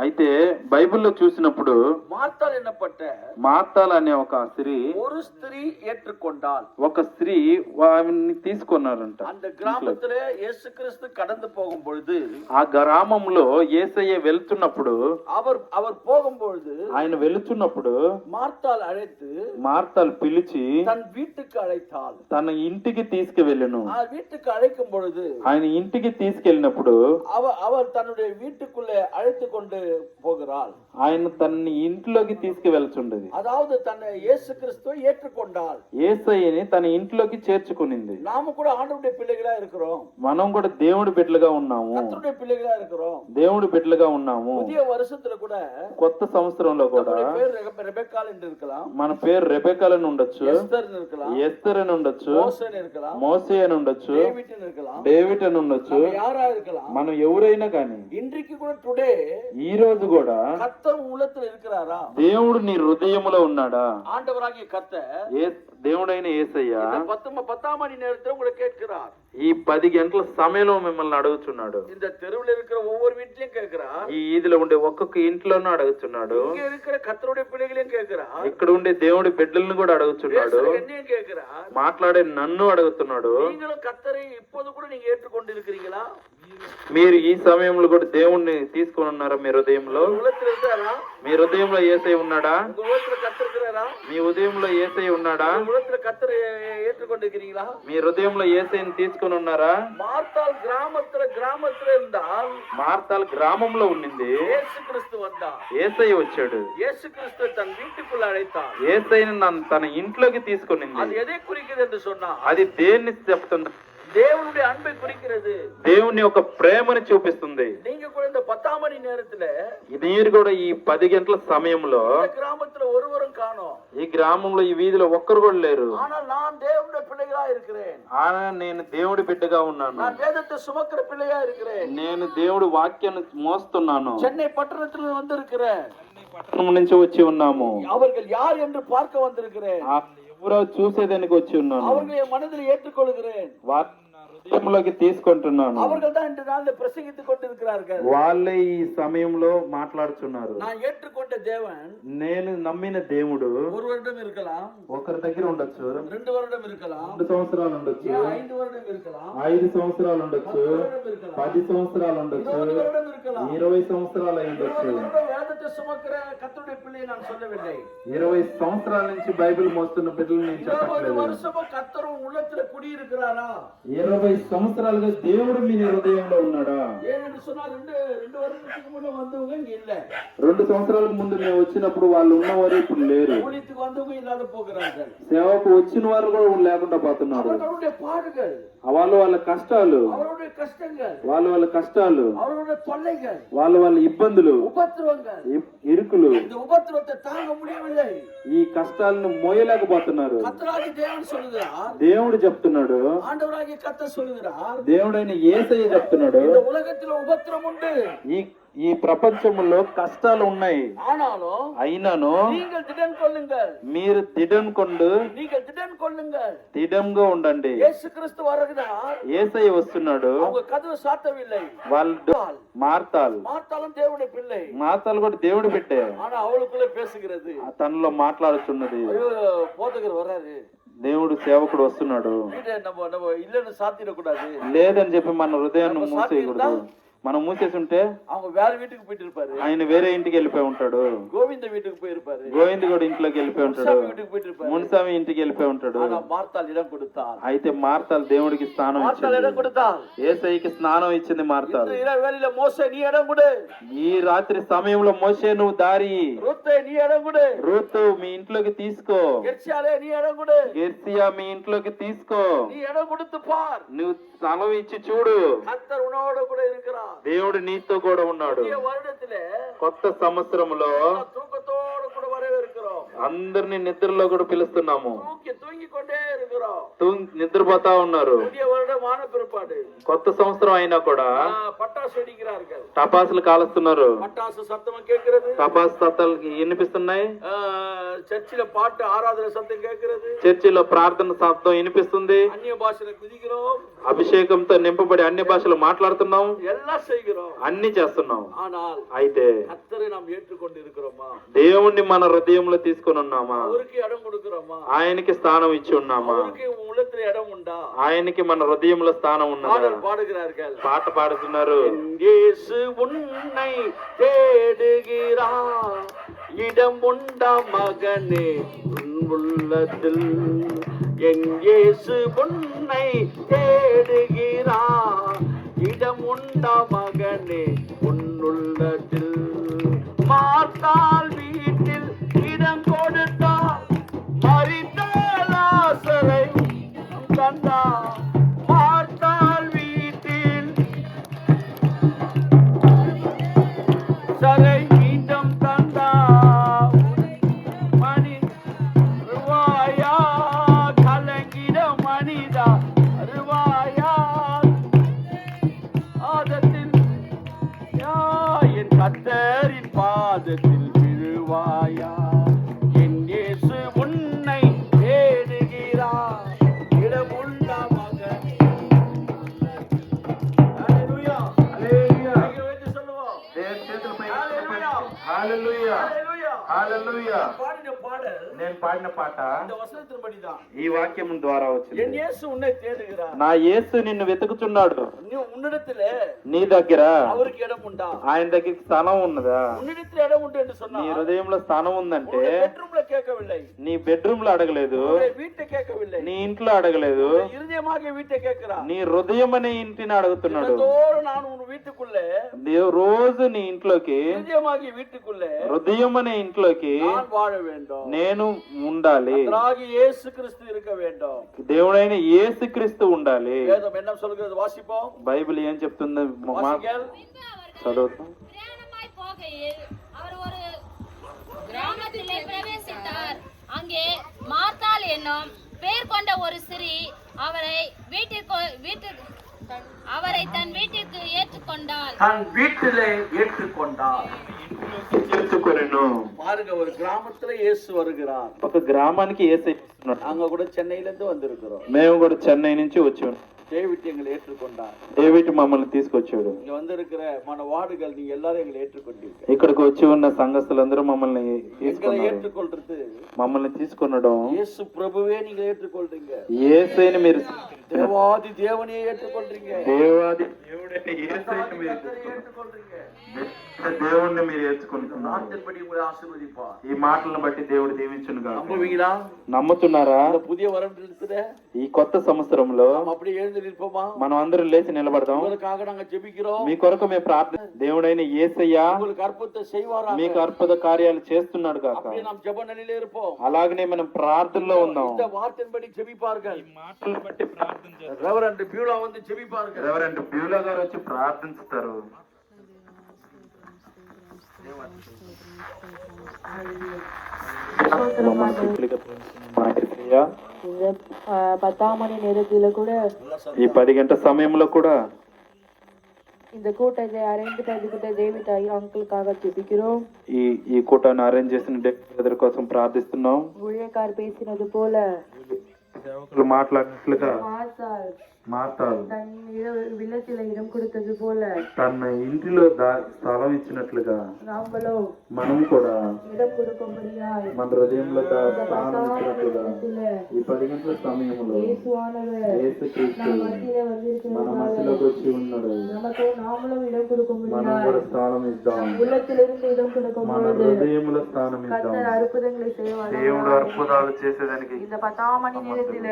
Speaker 4: అయితే బైబిల్లో చూసినప్పుడు
Speaker 6: மார்த்தாள் என்னப்பட்ட
Speaker 4: మార్తాల్ అనే ఒక స్త్రీ
Speaker 6: ஒரு ஸ்திரீ ஏற்றுக்கொண்டாள்.
Speaker 4: ఒక స్త్రీ వారిని తీసుకున్నారంట.
Speaker 6: அந்த கிராமத்திலே இயேசு கிறிஸ்து கடந்து போகும் பொழுது
Speaker 4: ఆ గ్రామంలో యేసయ్య వెళ్తున్నప్పుడు
Speaker 6: அவர் போகும் பொழுது
Speaker 4: ఆయన వెళుతున్నప్పుడు
Speaker 6: மார்த்தாள் அழைத்து
Speaker 4: మార్తాల్ పిలిచి
Speaker 6: தன் வீட்டுக்கு அழைத்தாள்.
Speaker 4: తన ఇంటికి తీసుకువెళ్ళను.
Speaker 6: ఆ வீட்டுக்கு அழைக்கும் பொழுது
Speaker 4: ఆయన ఇంటికి తీసుకెళ్ళినప్పుడు
Speaker 6: அவர் தன்னுடைய வீட்டுக்குள்ளே அழைத்து கொண்டு போகிறாள்.
Speaker 4: ఆయన తన ఇంట్లోకి తీసుకువెళ్తుండేది.
Speaker 6: அதாவது தன்னை இயேசு கிறிஸ்துவை ஏற்றுக்கொண்டாள்.
Speaker 4: యేసయ్యని తన ఇంట్లోకి చేర్చుకునింది.
Speaker 6: நாம கூட ஆண்டவருடைய பிள்ளைகளா இருக்கிறோம்.
Speaker 4: మనం కూడా దేవుడి బిడ్డలుగా ఉన్నాము.
Speaker 6: கர்த்தருடைய பிள்ளைகளா இருக்கிறோம்.
Speaker 4: దేవుడి బిడ్డలుగా ఉన్నాము.
Speaker 6: புதிய வருஷத்துல கூட
Speaker 4: కొత్త సంవత్సరంలో కూడా
Speaker 6: ரெபெக்காள் என்று இருக்கலாம்.
Speaker 4: మన పేరు రెబెకాల్ అని ఉండొచ్చు.
Speaker 6: ఎస్తర్ இருக்கலாம்.
Speaker 4: ఎస్తర్ అని ఉండొచ్చు.
Speaker 6: మోసే இருக்கலாம்.
Speaker 4: మోసే అని ఉండొచ్చు.
Speaker 6: డేవిడ్ இருக்கலாம்.
Speaker 4: డేవిడ్ అని ఉండొచ్చు.
Speaker 6: யாரா இருக்கலாம்.
Speaker 4: మనం ఎవరైనా కానీ
Speaker 6: இன்றைக்கு கூட டுடே
Speaker 4: ఈ రోజు కూడా
Speaker 6: கர்த்தர் உள்ளத்துல இருக்கிறாரா?
Speaker 4: దేవుడు నీ హృదయంలో ఉన్నాడా?
Speaker 6: ஆண்டவராகிய கர்த்தர்
Speaker 4: దేవుడైన యేసయ్య
Speaker 6: 10 மணி நேரத்துல உங்களை கேட்கிறார்.
Speaker 4: ఈ 10 గంటల సమయంలో మిమ్మల్ని అడుగుతున్నాడు.
Speaker 6: இந்த தெருவுல இருக்கிற ஒவ்வொரு வீட்லயும் கேட்கிறார்.
Speaker 4: ఈ ఈదిలో ఉండే ఒక్కొక్క ఇంట్లోనూ అడుగుతున్నాడు.
Speaker 6: இங்க இருக்கிற கர்த்தருடைய பிள்ளைகளையும் கேட்கிறார்.
Speaker 4: ఇక్కడ ఉండే దేవుడి బిడ్డలను కూడా అడుగుతున్నాడు.
Speaker 6: என்னையும் கேட்கிறார்.
Speaker 4: మాట్లాడే నన్ను అడుగుతున్నాడు.
Speaker 6: நீங்களும் கர்த்தரை இப்போது கூட நீங்க ஏற்றுக்கொண்டு இருக்கிறீங்களா?
Speaker 4: మీరు ఈ సమయంలో కూడా దేవుణ్ణి తీసుకొని ఉన్నారా? మీ హృదయంలో
Speaker 6: உள்ளத்துல இருக்காரா?
Speaker 4: మీ హృదయంలో యేసయ్య ఉన్నాడా?
Speaker 6: உங்க உள்ளத்துல கர்த்தர் இருக்கிறாரா?
Speaker 4: మీ హృదయంలో యేసయ్య ఉన్నాడా?
Speaker 6: உங்க உள்ளத்துல கர்த்தரை ஏற்றுக்கொண்டு இருக்கிறீங்களா?
Speaker 4: మీ హృదయంలో యేసయ్యని తీసుకొని ఉన్నారా?
Speaker 6: மார்த்தாள் கிராமத்துல இருந்தால்
Speaker 4: మార్తాల్ గ్రామంలో ఉండింది.
Speaker 6: இயேசு கிறிஸ்து வந்தார்.
Speaker 4: యేసయ్య వచ్చాడు.
Speaker 6: இயேசு கிறிஸ்து தன் வீட்டுக்குள்ள அழைத்தார்.
Speaker 4: యేసయ్యని తన ఇంట్లోకి తీసుకొనింది.
Speaker 6: அது எதை குறிக்கிறது என்று சொன்னா
Speaker 4: అది దేన్ని చెప్తుంది?
Speaker 6: தேவனுடைய அன்பை குறிக்கிறது.
Speaker 4: దేవుని యొక్క ప్రేమని చూపిస్తుంది.
Speaker 6: நீங்க கூட இந்த 10 மணி நேரத்துல
Speaker 4: మీరు కూడా ఈ 10 గంటల సమయంలో
Speaker 6: கிராமத்துல ஒருவரும் காணோம்.
Speaker 4: ఈ గ్రామంలో ఈ వీధిలో ఒక్కరు కూడా లేరు.
Speaker 6: ஆனால் நான் தேவனுடைய பிள்ளைகளா இருக்கிறேன்.
Speaker 4: నేను దేవుడి బిడ్డగా ఉన్నాను.
Speaker 6: நான் வேதத்தை சுமக்கிற பிள்ளையா இருக்கிறேன்.
Speaker 4: నేను దేవుడి వాక్యాన్ని మోస్తున్నాను.
Speaker 6: சென்னை பட்டணத்துல வந்திருக்கிறேன்.
Speaker 4: పట్టణం నుంచి వచ్చి ఉన్నాము.
Speaker 6: அவர்கள் யார் என்று பார்க்க வந்திருக்கிறேன்.
Speaker 4: ఎవరో చూసేదానికి వచ్చి ఉన్నాను.
Speaker 6: அவர்களை என் மனதில் ஏற்றுக்கொள்கிறேன்.
Speaker 4: హృదయంలోకి తీసుకుంటున్నాను.
Speaker 6: அவர்கள் தான் இந்த நாளில் பிரசங்கித்துக் கொண்டிருக்கிறார்கள்.
Speaker 4: వాళ్ళే ఈ సమయంలో మాట్లాడుతున్నారు.
Speaker 6: நான் ஏற்றுக்கொண்ட தேவன்
Speaker 4: నేను నమ్మిన దేవుడు
Speaker 6: ஒரு வருடம் இருக்கலாம்.
Speaker 4: ఒకరి దగ్గర ఉండొచ్చు.
Speaker 6: 2 வருடம் இருக்கலாம்.
Speaker 4: 2 సంవత్సరాలు ఉండొచ్చు.
Speaker 6: 5 வருடம் இருக்கலாம்.
Speaker 4: 5 సంవత్సరాలు ఉండొచ్చు. 10 సంవత్సరాలు
Speaker 6: 20
Speaker 4: ఉండొచ్చు.
Speaker 6: வருடம் இருக்கலாம்.
Speaker 4: 20 సంవత్సరాలు అయి ఉండొచ్చు.
Speaker 6: 20 வருடம் வேதத்தை சுமக்கிற கர்த்தருடைய பிள்ளையை நான் சொல்லவில்லை.
Speaker 4: 20 సంవత్సరాల నుంచి బైబిల్ మోస్తున్న బిడ్డలు నేను
Speaker 6: 20
Speaker 4: చెప్పట్లేదు.
Speaker 6: வருஷமா கர்த்தர் உள்ளத்துல குடியிருக்கிறாரா?
Speaker 4: 20 సంవత్సరాలుగా దేవుడు మీ హృదయంలో ఉన్నాడా?
Speaker 6: ஏன்னு சொன்னா 2 வருடத்துக்கு முன்ன வந்தவங்க இங்க இல்ல.
Speaker 4: 2 సంవత్సరాలకు ముందు మేము వచ్చినప్పుడు వాళ్ళు ఉన్నవారు ఇప్పుడు లేరు.
Speaker 6: ஊழியத்துக்கு வந்தவங்க இல்லாத போகிறார்கள்.
Speaker 4: సేవకు వచ్చిన వారు కూడా లేకుండా పోతున్నారు.
Speaker 6: அவர்களுடைய பாடுகள்,
Speaker 4: వాళ్ళ కష్టాలు,
Speaker 6: அவர்களுடைய கஷ்டங்கள்,
Speaker 4: వాళ్ళ కష్టాలు,
Speaker 6: அவர்களுடைய தொல்லைகள்,
Speaker 4: వాళ్ళ ఇబ్బందులు,
Speaker 6: உபத்திரவங்கள்,
Speaker 4: ఇరుకులు,
Speaker 6: இந்த உபத்திரவத்தை தாங்க முடியவில்லை.
Speaker 4: ఈ కష్టాలను మోయలేకపోతున్నారు.
Speaker 6: கர்த்தராகிய தேவன் சொல்லுகிறார்.
Speaker 4: దేవుడు చెప్తున్నాడు.
Speaker 6: ஆண்டவராகிய கர்த்தர் சொல்லுகிறார்.
Speaker 4: దేవుడైన యేసయ్య చెప్తున్నాడు.
Speaker 6: இந்த உலகத்தில் உபத்திரம் உண்டு.
Speaker 4: ఈ ప్రపంచంలో కష్టాలు ఉన్నాయి.
Speaker 6: ஆனாலும்
Speaker 4: అయినాను
Speaker 6: நீங்கள் திடன் கொள்ளுங்கள்.
Speaker 4: మీరు திடன்కొండు
Speaker 6: நீங்கள் திடன் கொள்ளுங்கள்.
Speaker 4: திடంగా ఉండండి.
Speaker 6: இயேசு கிறிஸ்து வருகிறார்.
Speaker 4: యేసయ్య వస్తున్నాడు.
Speaker 6: அவங்க கதவு சாத்தவில்லை.
Speaker 4: వాళ్ళు మార్తాల్
Speaker 6: தேவனுடைய பிள்ளை.
Speaker 4: మార్తాల్ కూడా దేవుడి బిడ్డే.
Speaker 6: ஆனா அவளுக்குள்ள பேசுகிறது.
Speaker 4: తనలో మాట్లాడుతున్నది.
Speaker 6: ஐயோ போதகர் வர்றாரு.
Speaker 4: దేవుడు సేవకుడు వస్తున్నాడు
Speaker 6: வீட்டை நம்ம இல்லைன்னு சாத்திடக்கூடாது.
Speaker 4: లేదని చెప్పి మన హృదయాన్ని మూసేయకూడదు. మనం మూసేసి ఉంటే
Speaker 6: அவங்க வேற வீட்டுக்கு போயிட்டு இருப்பாரு,
Speaker 4: ఆయన వేరే ఇంటికి వెళ్ళిపోయి ఉంటాడు.
Speaker 6: கோவிந்த வீட்டுக்கு போயிருப்பாரு,
Speaker 4: గోవింద్ కూడా ఇంట్లోకి వెళ్ళిపోయి ఉంటాడు.
Speaker 6: முனிசாமி வீட்டுக்கு போயிட்டு இருப்பாரு.
Speaker 4: మునిస్వామి ఇంటికి వెళ్ళిపోయి ఉంటాడు.
Speaker 6: ஆனா మార్తాల్ இடம் கொடுத்தாள்.
Speaker 4: అయితే మార్తాల్ దేవుడికి స్థానం
Speaker 6: మార్తాల్ இடம்
Speaker 4: ఇచ్చింది.
Speaker 6: கொடுத்தாள்.
Speaker 4: యేసయ్యకి స్నానం ఇచ్చింది మార్తాల్.
Speaker 6: இந்த இரவு வேளையில மோசே நீ இடம் கொடு,
Speaker 4: ఈ రాత్రి సమయంలో మోషే నువ్వు దారి,
Speaker 6: ரூத்தே நீ இடம் கொடு,
Speaker 4: రూతు మీ ఇంట్లోకి తీసుకో,
Speaker 6: எர்சியாலே நீ இடம் கொடு,
Speaker 4: గెర్సియా మీ ఇంట్లోకి తీసుకో,
Speaker 6: நீ இடம் கொடுத்து பார்,
Speaker 4: నువ్వు స్థలం ఇచ్చి చూడు.
Speaker 6: கர்த்தர் உன்னோட கூட இருக்கிறார்.
Speaker 4: దేవుడు నీతో కూడా ఉన్నాడు.
Speaker 6: புதிய வருடத்திலே
Speaker 4: కొత్త సంవత్సరంలో
Speaker 6: தூக்கத்தோடு கூட வரவேற்கிறோம்.
Speaker 4: అందరినీ నిద్రలో కూడా పిలుస్తున్నాము.
Speaker 6: தூங்கி கொண்டே இருக்கிறோம்.
Speaker 4: నిద్రపోతా ఉన్నారు.
Speaker 6: புதிய வருடம் ஆன பிற்பாடு
Speaker 4: కొత్త సంవత్సరం అయినా కూడా
Speaker 6: பட்டாசு வெடிக்கிறார்கள்.
Speaker 4: టపాసులు కాలుస్తున్నారు.
Speaker 6: பட்டாசு சத்தம் கேட்கிறது,
Speaker 4: టపాసు సత్తాలు వినిపిస్తున్నాయి.
Speaker 6: சர்ச்சில பாட்டு ஆராதனை சத்தம் கேட்கிறது,
Speaker 4: చర్చిలో ప్రార్థన శబ్దం వినిపిస్తుంది.
Speaker 6: அந்நிய பாஷையில குதிக்கிறோம்,
Speaker 4: అభిషేకంతో నింపబడి అన్ని భాషలు మాట్లాడుతున్నాం,
Speaker 6: எல்லாம் செய்கிறோம்.
Speaker 4: అన్ని చేస్తున్నాం.
Speaker 6: ஆனால்
Speaker 4: అయితే
Speaker 6: கர்த்தரை நாம் ஏற்றுக்கொண்டு இருக்கிறோமா?
Speaker 4: దేవుణ్ణి మన హృదయంలో తీసుకొని ఉన్నామా?
Speaker 6: அவருக்கு இடம் கொடுக்கிறோமா?
Speaker 4: ఆయనకి స్థానం ఇచ్చి ఉన్నామా?
Speaker 6: அவருக்கு உள்ளத்துல இடம் உண்டா?
Speaker 4: ఆయనకి మన హృదయంలో స్థానం ఉన్నదా?
Speaker 6: பாடல் பாடுகிறார்கள்.
Speaker 4: పాట పాడుతున్నారు.
Speaker 6: இயேசு உன்னை தேடுகிறார், இடம் உண்டா மகனே உன் உள்ளத்தில்? என் இயேசு உன்னை தேடுகிறார், இடம் உண்டா மகனே உன் உள்ளத்தில்? மார்த்தாள் வீட்டில் இடம் கொடுத்தார், மரித்த லாசரை கண்டார். மார்த்தாள் வீட்டில் சரை மீண்டும் தந்தார். மணி ருவாயா கலங்கிட மனிதா ருவாயா ஆதத்தில் என் கர்த்தரின் பாதத்தில் விழுவாயா? என் இயேசு உன்னை தேடுகிறார், இடமுள்ள மகன். ஹல்லேலூயா, ஹல்லேலூயா. கையை சொல்லுவோம்.
Speaker 4: హల్లెలూయా,
Speaker 6: ஹல்லேலூயா.
Speaker 4: హల్లెలూయా.
Speaker 6: பாடின பாடல்
Speaker 4: నేను పాడిన పాట
Speaker 6: இந்த வசனத்தின்படிதான்.
Speaker 4: ఈ వాక్యం ద్వారా వచ్చింది.
Speaker 6: என் இயேசு உன்னை தேடுகிறார்,
Speaker 4: నా యేసు నిన్ను వెతుకుతున్నాడు.
Speaker 6: நீ உன்னிடத்திலே
Speaker 4: నీ దగ్గర
Speaker 6: அவருக்கு இடம் உண்டா?
Speaker 4: ఆయన దగ్గరికి స్థానం ఉన్నదా?
Speaker 6: உன்னிடத்தில் இடம் உண்டு என்று
Speaker 4: నీ
Speaker 6: சொன்னா
Speaker 4: హృదయంలో స్థానం ఉందంటే
Speaker 6: பெட்ரூம்ல கேட்கவில்லை,
Speaker 4: నీ బెడ్రూమ్ లో అడగలేదు,
Speaker 6: வீட்டை கேட்கவில்லை,
Speaker 4: నీ ఇంట్లో అడగలేదు,
Speaker 6: இருதயமாக வீட்டை கேட்கிறார்.
Speaker 4: నీ హృదయం అనే ఇంటిని అడుగుతున్నాడు.
Speaker 6: தினந்தோறும் நான் உன் வீட்டுக்குள்ளே,
Speaker 4: రోజు నీ ఇంట్లోకి,
Speaker 6: இருதயமாகிய வீட்டுக்குள்ளே
Speaker 4: హృదయం అనే ఇంట్లోకి
Speaker 6: நான் வாழ வேண்டும்.
Speaker 4: నేను ఉండాలి.
Speaker 6: கர்த்தராகிய இயேசு கிறிஸ்து இருக்க வேண்டும்.
Speaker 4: దేవుడైన యేసుక్రీస్తు ఉండాలి.
Speaker 6: வேதம் என்ன சொல்கிறது வாசிப்போம்.
Speaker 4: బైబిల్ ఏం చెప్తుంది?
Speaker 6: வாசிங்கள்.
Speaker 4: చదువుతాం.
Speaker 7: பிரயாணமாய் போகையில் அவர் ஒரு கிராமத்திலே பிரவேசித்தார். அங்கே மார்த்தாள் என்னும் பெயர் கொண்ட ஒரு ஸ்திரீ அவரை தன் வீட்டிற்கு ஏற்றுக்கொண்டாள்.
Speaker 6: தன் வீட்டிலே ஏற்றுக்கொண்டார். பாருங்க, ஒரு கிராமத்துல இயேசு வருகிறார்.
Speaker 4: ఒక గ్రామానికి యేసయ్య వస్తున్నాడు.
Speaker 6: நாங்க கூட சென்னையில இருந்து வந்திருக்கிறோம்.
Speaker 4: మేము కూడా చెన్నై నుంచి వచ్చాము.
Speaker 6: டேவிட் எங்களை ஏற்றுக்கொண்டார்.
Speaker 4: డేవిడ్ మమ్మల్ని తీసుకొచ్చాడు.
Speaker 6: இங்க வந்திருக்கிற మన వాడుகள் நீங்க எல்லாரும் எங்களை ஏற்றுக்கொண்டீங்க.
Speaker 4: ఇక్కడికి వచ్చి ఉన్న సంఘస్థులందరూ మమ్మల్ని తీసుకున్నారు.
Speaker 6: ஏற்றுக்கொள்றது
Speaker 4: మమ్మల్ని తీసుకొనడం
Speaker 6: இயேசு பிரபுவே நீங்க ஏற்றுக்கொள்றீங்க.
Speaker 4: యేసయ్యని మీరు
Speaker 6: தேவாதி தேவனையே ஏற்றுக்கொள்றீங்க.
Speaker 4: దేవాది దేవుడైన యేసయ్యని మీరు
Speaker 6: ஏற்றுக்கொள்றீங்க.
Speaker 4: దేవుణ్ణి మీరు ఏర్చుకుంటున్నారు.
Speaker 6: வார்த்தைப்படி உங்களை ஆசீர்வதிப்பார்.
Speaker 4: ఈ మాటలను బట్టి దేవుడు దీవించును గాక.
Speaker 6: நம்புவீங்களா?
Speaker 4: నమ్ముతున్నారా?
Speaker 6: இந்த புதிய வரம் இருக்குது.
Speaker 4: ఈ కొత్త సంవత్సరంలో
Speaker 6: அப்படியே எழுந்து நிற்போமா?
Speaker 4: మనం అందరం లేచి నిలబడదాం.
Speaker 6: உங்களுக்காக நாங்க ஜெபிக்கிறோம்.
Speaker 4: మీ కొరకు మేము ప్రార్థన. దేవుడైన యేసయ్య
Speaker 6: உங்களுக்கு అద్భుత செய்வாராக.
Speaker 4: మీకు అద్భుత కార్యాలు చేస్తున్నాడు గాక.
Speaker 6: அப்படியே நாம் ஜெப நிலையிலே இருப்போம்.
Speaker 4: అలాగనే మనం ప్రార్థనలో ఉందాం.
Speaker 6: இந்த வார்த்தையின்படி ஜெபிப்பார்கள்.
Speaker 4: ఈ మాటలను బట్టి ప్రార్థన చేద్దాం.
Speaker 6: ரெவரண்ட் பியூலா வந்து ஜெபிப்பார்கள்.
Speaker 4: రెవరెండ్ బ్యూలా గారు వచ్చి ప్రార్థిస్తారు.
Speaker 3: இந்த 10ஆம் மணி நேரத்துல கூட
Speaker 4: ఈ 10 గంటల సమయంలో కూడా
Speaker 3: இந்த கூட்டத்தை அரேஞ்ச் பண்ணிக்கிட்ட டேவிட் அங்கிளுக்காக ஜெபிக்கிறோம்.
Speaker 4: ఈ కూటాన్ని అరేంజ్ చేసిన బ్రదర్ కోసం ప్రార్థిస్తున్నాం.
Speaker 3: ஊழியக்கார் பேசினது போல
Speaker 4: సేవకులు మాట్లాడినట్లుగా మార్తాలు
Speaker 3: தன் இல்லத்தில் இடம் கொடுத்தது போல
Speaker 4: తన ఇంటిలో స్థలం ఇచ్చినట్లుగా
Speaker 3: நாமளோ
Speaker 4: మనం కూడా
Speaker 3: இடம் கொடுக்கும்படியாய்
Speaker 4: మన హృదయంలో స్థానం ఇచ్చినట్లుగా ఈ 10 గంటల సమయంలో
Speaker 3: இயேசுவானவர்
Speaker 4: యేసుక్రీస్తు
Speaker 3: நம் மத்தியிலே வந்திருக்கிறார்.
Speaker 4: మన మధ్యలోకి వచ్చి ఉన్నాడు.
Speaker 3: நமக்கு நாமளும் இடம்
Speaker 4: మనం
Speaker 3: கொடுக்கும்படியாய்
Speaker 4: కూడా స్థానం ఇద్దాం.
Speaker 3: உள்ளத்திலிருந்து இடம் கொடுக்கும்
Speaker 4: మన
Speaker 3: பொழுது
Speaker 4: హృదయంలో స్థానం ఇద్దాం.
Speaker 3: கர்த்தர் அற்புதங்களை செய்வார்.
Speaker 4: దేవుడు అద్భుతాలు చేసేదానికి
Speaker 3: இந்த 10ஆம் மணி நேரத்தில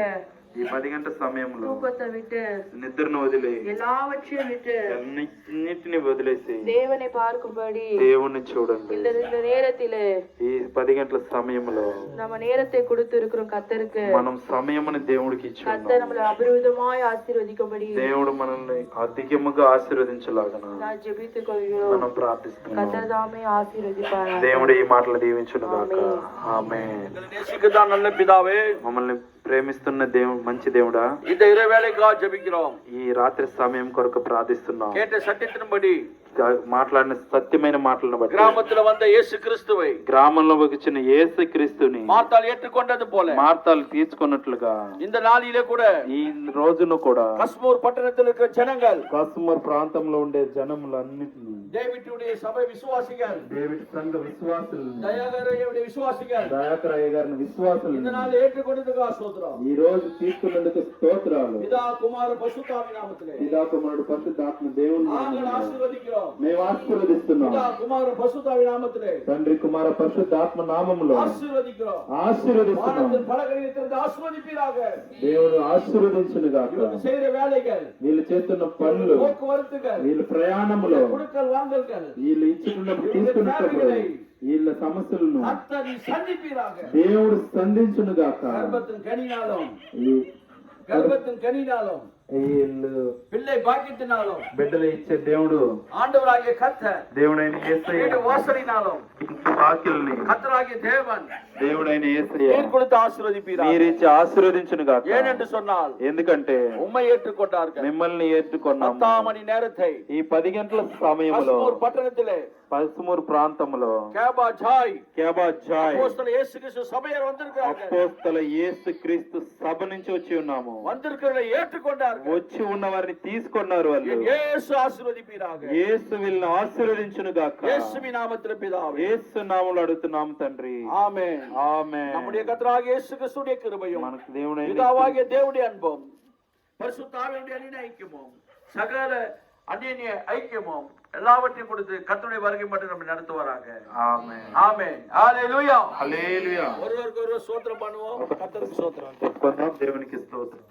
Speaker 4: ఈ 10 గంటల సమయంలో
Speaker 3: தூக்கத்தை விட்டு
Speaker 4: నిద్రను వదిలే
Speaker 3: எல்லாவற்றையும் விட்டு
Speaker 4: అన్నిటిని వదిలేసి
Speaker 3: தேவனை பார்க்கும்படி
Speaker 4: దేవుణ్ణి చూడండి.
Speaker 3: இந்த நேரத்தில
Speaker 4: ఈ 10 గంటల సమయంలో
Speaker 3: நம்ம நேரத்தை கொடுத்து இருக்கிறோம் கர்த்தருக்கு.
Speaker 4: మనం సమయముని దేవుడికి ఇచ్చి
Speaker 3: கர்த்தர்
Speaker 4: ఉన్నాం.
Speaker 3: நம்மளை அபரிவிதமாய் ஆசீர்வதிக்கும்படி
Speaker 4: దేవుడు మనల్ని అధికముగా ఆశీర్వదించలాగన
Speaker 3: நான் ஜெபித்துக் கொள்கிறோம்.
Speaker 4: మనం ప్రార్థిస్తున్నాం.
Speaker 3: கர்த்தர் தாமே ஆசீர்வதிப்பார்.
Speaker 4: దేవుడు ఈ మాటలు దీవించును గాక. ఆమేన్.
Speaker 6: நேசிக்கத்தான் நல்ல பிதாவே,
Speaker 4: మమ్మల్ని ప్రేమిస్తున్న దేవుడు మంచి దేవుడా,
Speaker 6: இந்த இறைவேளைக்காக ஜெபிக்கிறோம்.
Speaker 4: ఈ రాత్రి సమయం కొరకు ప్రార్థిస్తున్నాం.
Speaker 6: கேட்ட சத்தியத்தின்படி
Speaker 4: మాట్లాడిన సత్యమైన మాటలను బట్టి
Speaker 6: கிராமத்துல வந்த இயேசு கிறிஸ்துவை
Speaker 4: గ్రామంలో వచ్చిన యేసు క్రీస్తుని
Speaker 6: மார்த்தாள் ஏற்றுக்கொண்டது போல
Speaker 4: మార్తాలు తీర్చుకున్నట్లుగా
Speaker 6: இந்த நாளிலே கூட
Speaker 4: ఈ రోజును కూడా
Speaker 6: கஸ்மூர் பட்டணத்தில் இருக்கிற ஜனங்கள்,
Speaker 4: కస్మర్ ప్రాంతంలో ఉండే జనములన్నిటిని,
Speaker 6: டேவிட்டுடைய சபை விசுவாசிகள்,
Speaker 4: డేవిడ్ సంఘ విశ్వాసులు,
Speaker 6: தயாகரையுடைய விசுவாசிகள்
Speaker 4: దయాకర్ అయ్య గారిని విశ్వాసులు
Speaker 6: இந்த நாள் ஏற்றுக்கொண்டதுக்காக ஸ்தோத்திரம்.
Speaker 4: ఈ రోజు తీసుకున్నందుకు స్తోత్రాలు.
Speaker 6: பிதா குமார பசுத்தாவி நாமத்திலே
Speaker 4: పితా కుమారుడు పరిశుద్ధాత్మ దేవుని
Speaker 6: நாங்கள் ஆசீர்வதிக்கிறோம்.
Speaker 4: మేము ఆశీర్వదిస్తున్నాం.
Speaker 6: பிதா குமார பசுத்தாவி நாமத்திலே
Speaker 4: తండ్రి కుమార పరిశుద్ధాత్మ నామములో
Speaker 6: ஆசீர்வதிக்கிறோம்.
Speaker 4: ఆశీర్వదిస్తున్నాం.
Speaker 6: வானத்தின் பலகணியத்திலிருந்து ஆசீர்வதிப்பீராக.
Speaker 4: దేవుడు ఆశీర్వదించును గాక.
Speaker 6: இவங்க செய்யற வேலைகள்,
Speaker 4: వీళ్ళు చేస్తున్న పనులు,
Speaker 6: போக்குவரத்துகள்,
Speaker 4: వీళ్ళ ప్రయాణములో,
Speaker 6: கொடுக்கல் வாங்கல்கள்,
Speaker 4: వీళ్ళు ఇచ్చుకున్నప్పుడు తీసుకున్నప్పుడు వీళ్ళ సమస్యలను
Speaker 6: கர்த்தர் சந்திப்பீராக.
Speaker 4: దేవుడు సంధించును గాక.
Speaker 6: கர்ப்பத்தின் கனினாலும்
Speaker 4: ఈ-
Speaker 6: கர்ப்பத்தின் கனினாலும்
Speaker 4: వీళ్ళు
Speaker 6: பிள்ளை பாக்கியத்தினாலும்
Speaker 4: బిడ్డలు ఇచ్చే దేవుడు
Speaker 6: ஆண்டவராகிய கர்த்தர்
Speaker 4: దేవుడైన యేసయ్య,
Speaker 6: வீடு வாசலினாலும்
Speaker 4: ఇంటి వాకిల్ని
Speaker 6: கர்த்தராகிய தேவன்
Speaker 4: దేవుడైన యేసయ్య
Speaker 6: நீர் கொடுத்து ஆசீர்வதிப்பீராக.
Speaker 4: మీరిచ్చి ఆశీర్వదించును గాక.
Speaker 6: ஏனென்று சொன்னால்
Speaker 4: ఎందుకంటే
Speaker 6: உம்மை ஏற்றுக்கொண்டார்கள்.
Speaker 4: మిమ్మల్ని ఏర్చుకున్నాము.
Speaker 6: 10 மணி நேரத்தை
Speaker 4: ఈ 10 గంటల సమయంలో
Speaker 6: கஸ்மூர் பட்டணத்திலே
Speaker 4: పల్సుమూరు ప్రాంతంలో
Speaker 6: கேபா ஜாய்
Speaker 4: కేబాజాయ్
Speaker 6: அப்போஸ்தலர் இயேசு கிறிஸ்து சபையார் வந்திருக்கிறார்கள்.
Speaker 4: అపోస్తల యేసు క్రీస్తు సభ నుంచి వచ్చి ఉన్నాము.
Speaker 6: வந்திருக்கிறவர்களை ஏற்றுக்கொண்டார்கள்.
Speaker 4: వచ్చి ఉన్న వారిని తీసుకున్నారు. వాళ్ళు
Speaker 6: இயேசு ஆசீர்வதிப்பீராக.
Speaker 4: యేసు వీళ్ళని ఆశీర్వదించును గాక.
Speaker 6: இயேசுவின் நாமத்தில் பிதாவே.
Speaker 4: యేసు నామములో అడుగుతున్నాం తండ్రి.
Speaker 6: ஆமென்.
Speaker 4: ఆమేన్.
Speaker 6: நம்முடைய கர்த்தராகிய இயேசு கிறிஸ்துவின் கிருபையும்
Speaker 4: మనకు దేవుడైన
Speaker 6: பிதாவாகிய தேவனுடைய அன்பும் பரிசுத்த ஆவியுடைய அன்பின் ஐக்கியமும் சகல அந்நிய ஐக்கியமும் எல்லாவற்றையும் கொடுத்து கர்த்தருடைய வருகை மட்டும் நம்ம நடத்துவாராக.
Speaker 4: ఆమేన్.
Speaker 6: ஆமென். ஹalleluya.
Speaker 4: హల్లెలూయా.
Speaker 6: ஒருவருக்கு ஒருவர் ஸ்தோத்திரம் பண்ணுவோம். கர்த்தருக்கு ஸ்தோத்திரம்.
Speaker 4: కొందాం దేవునికి స్తోత్రం.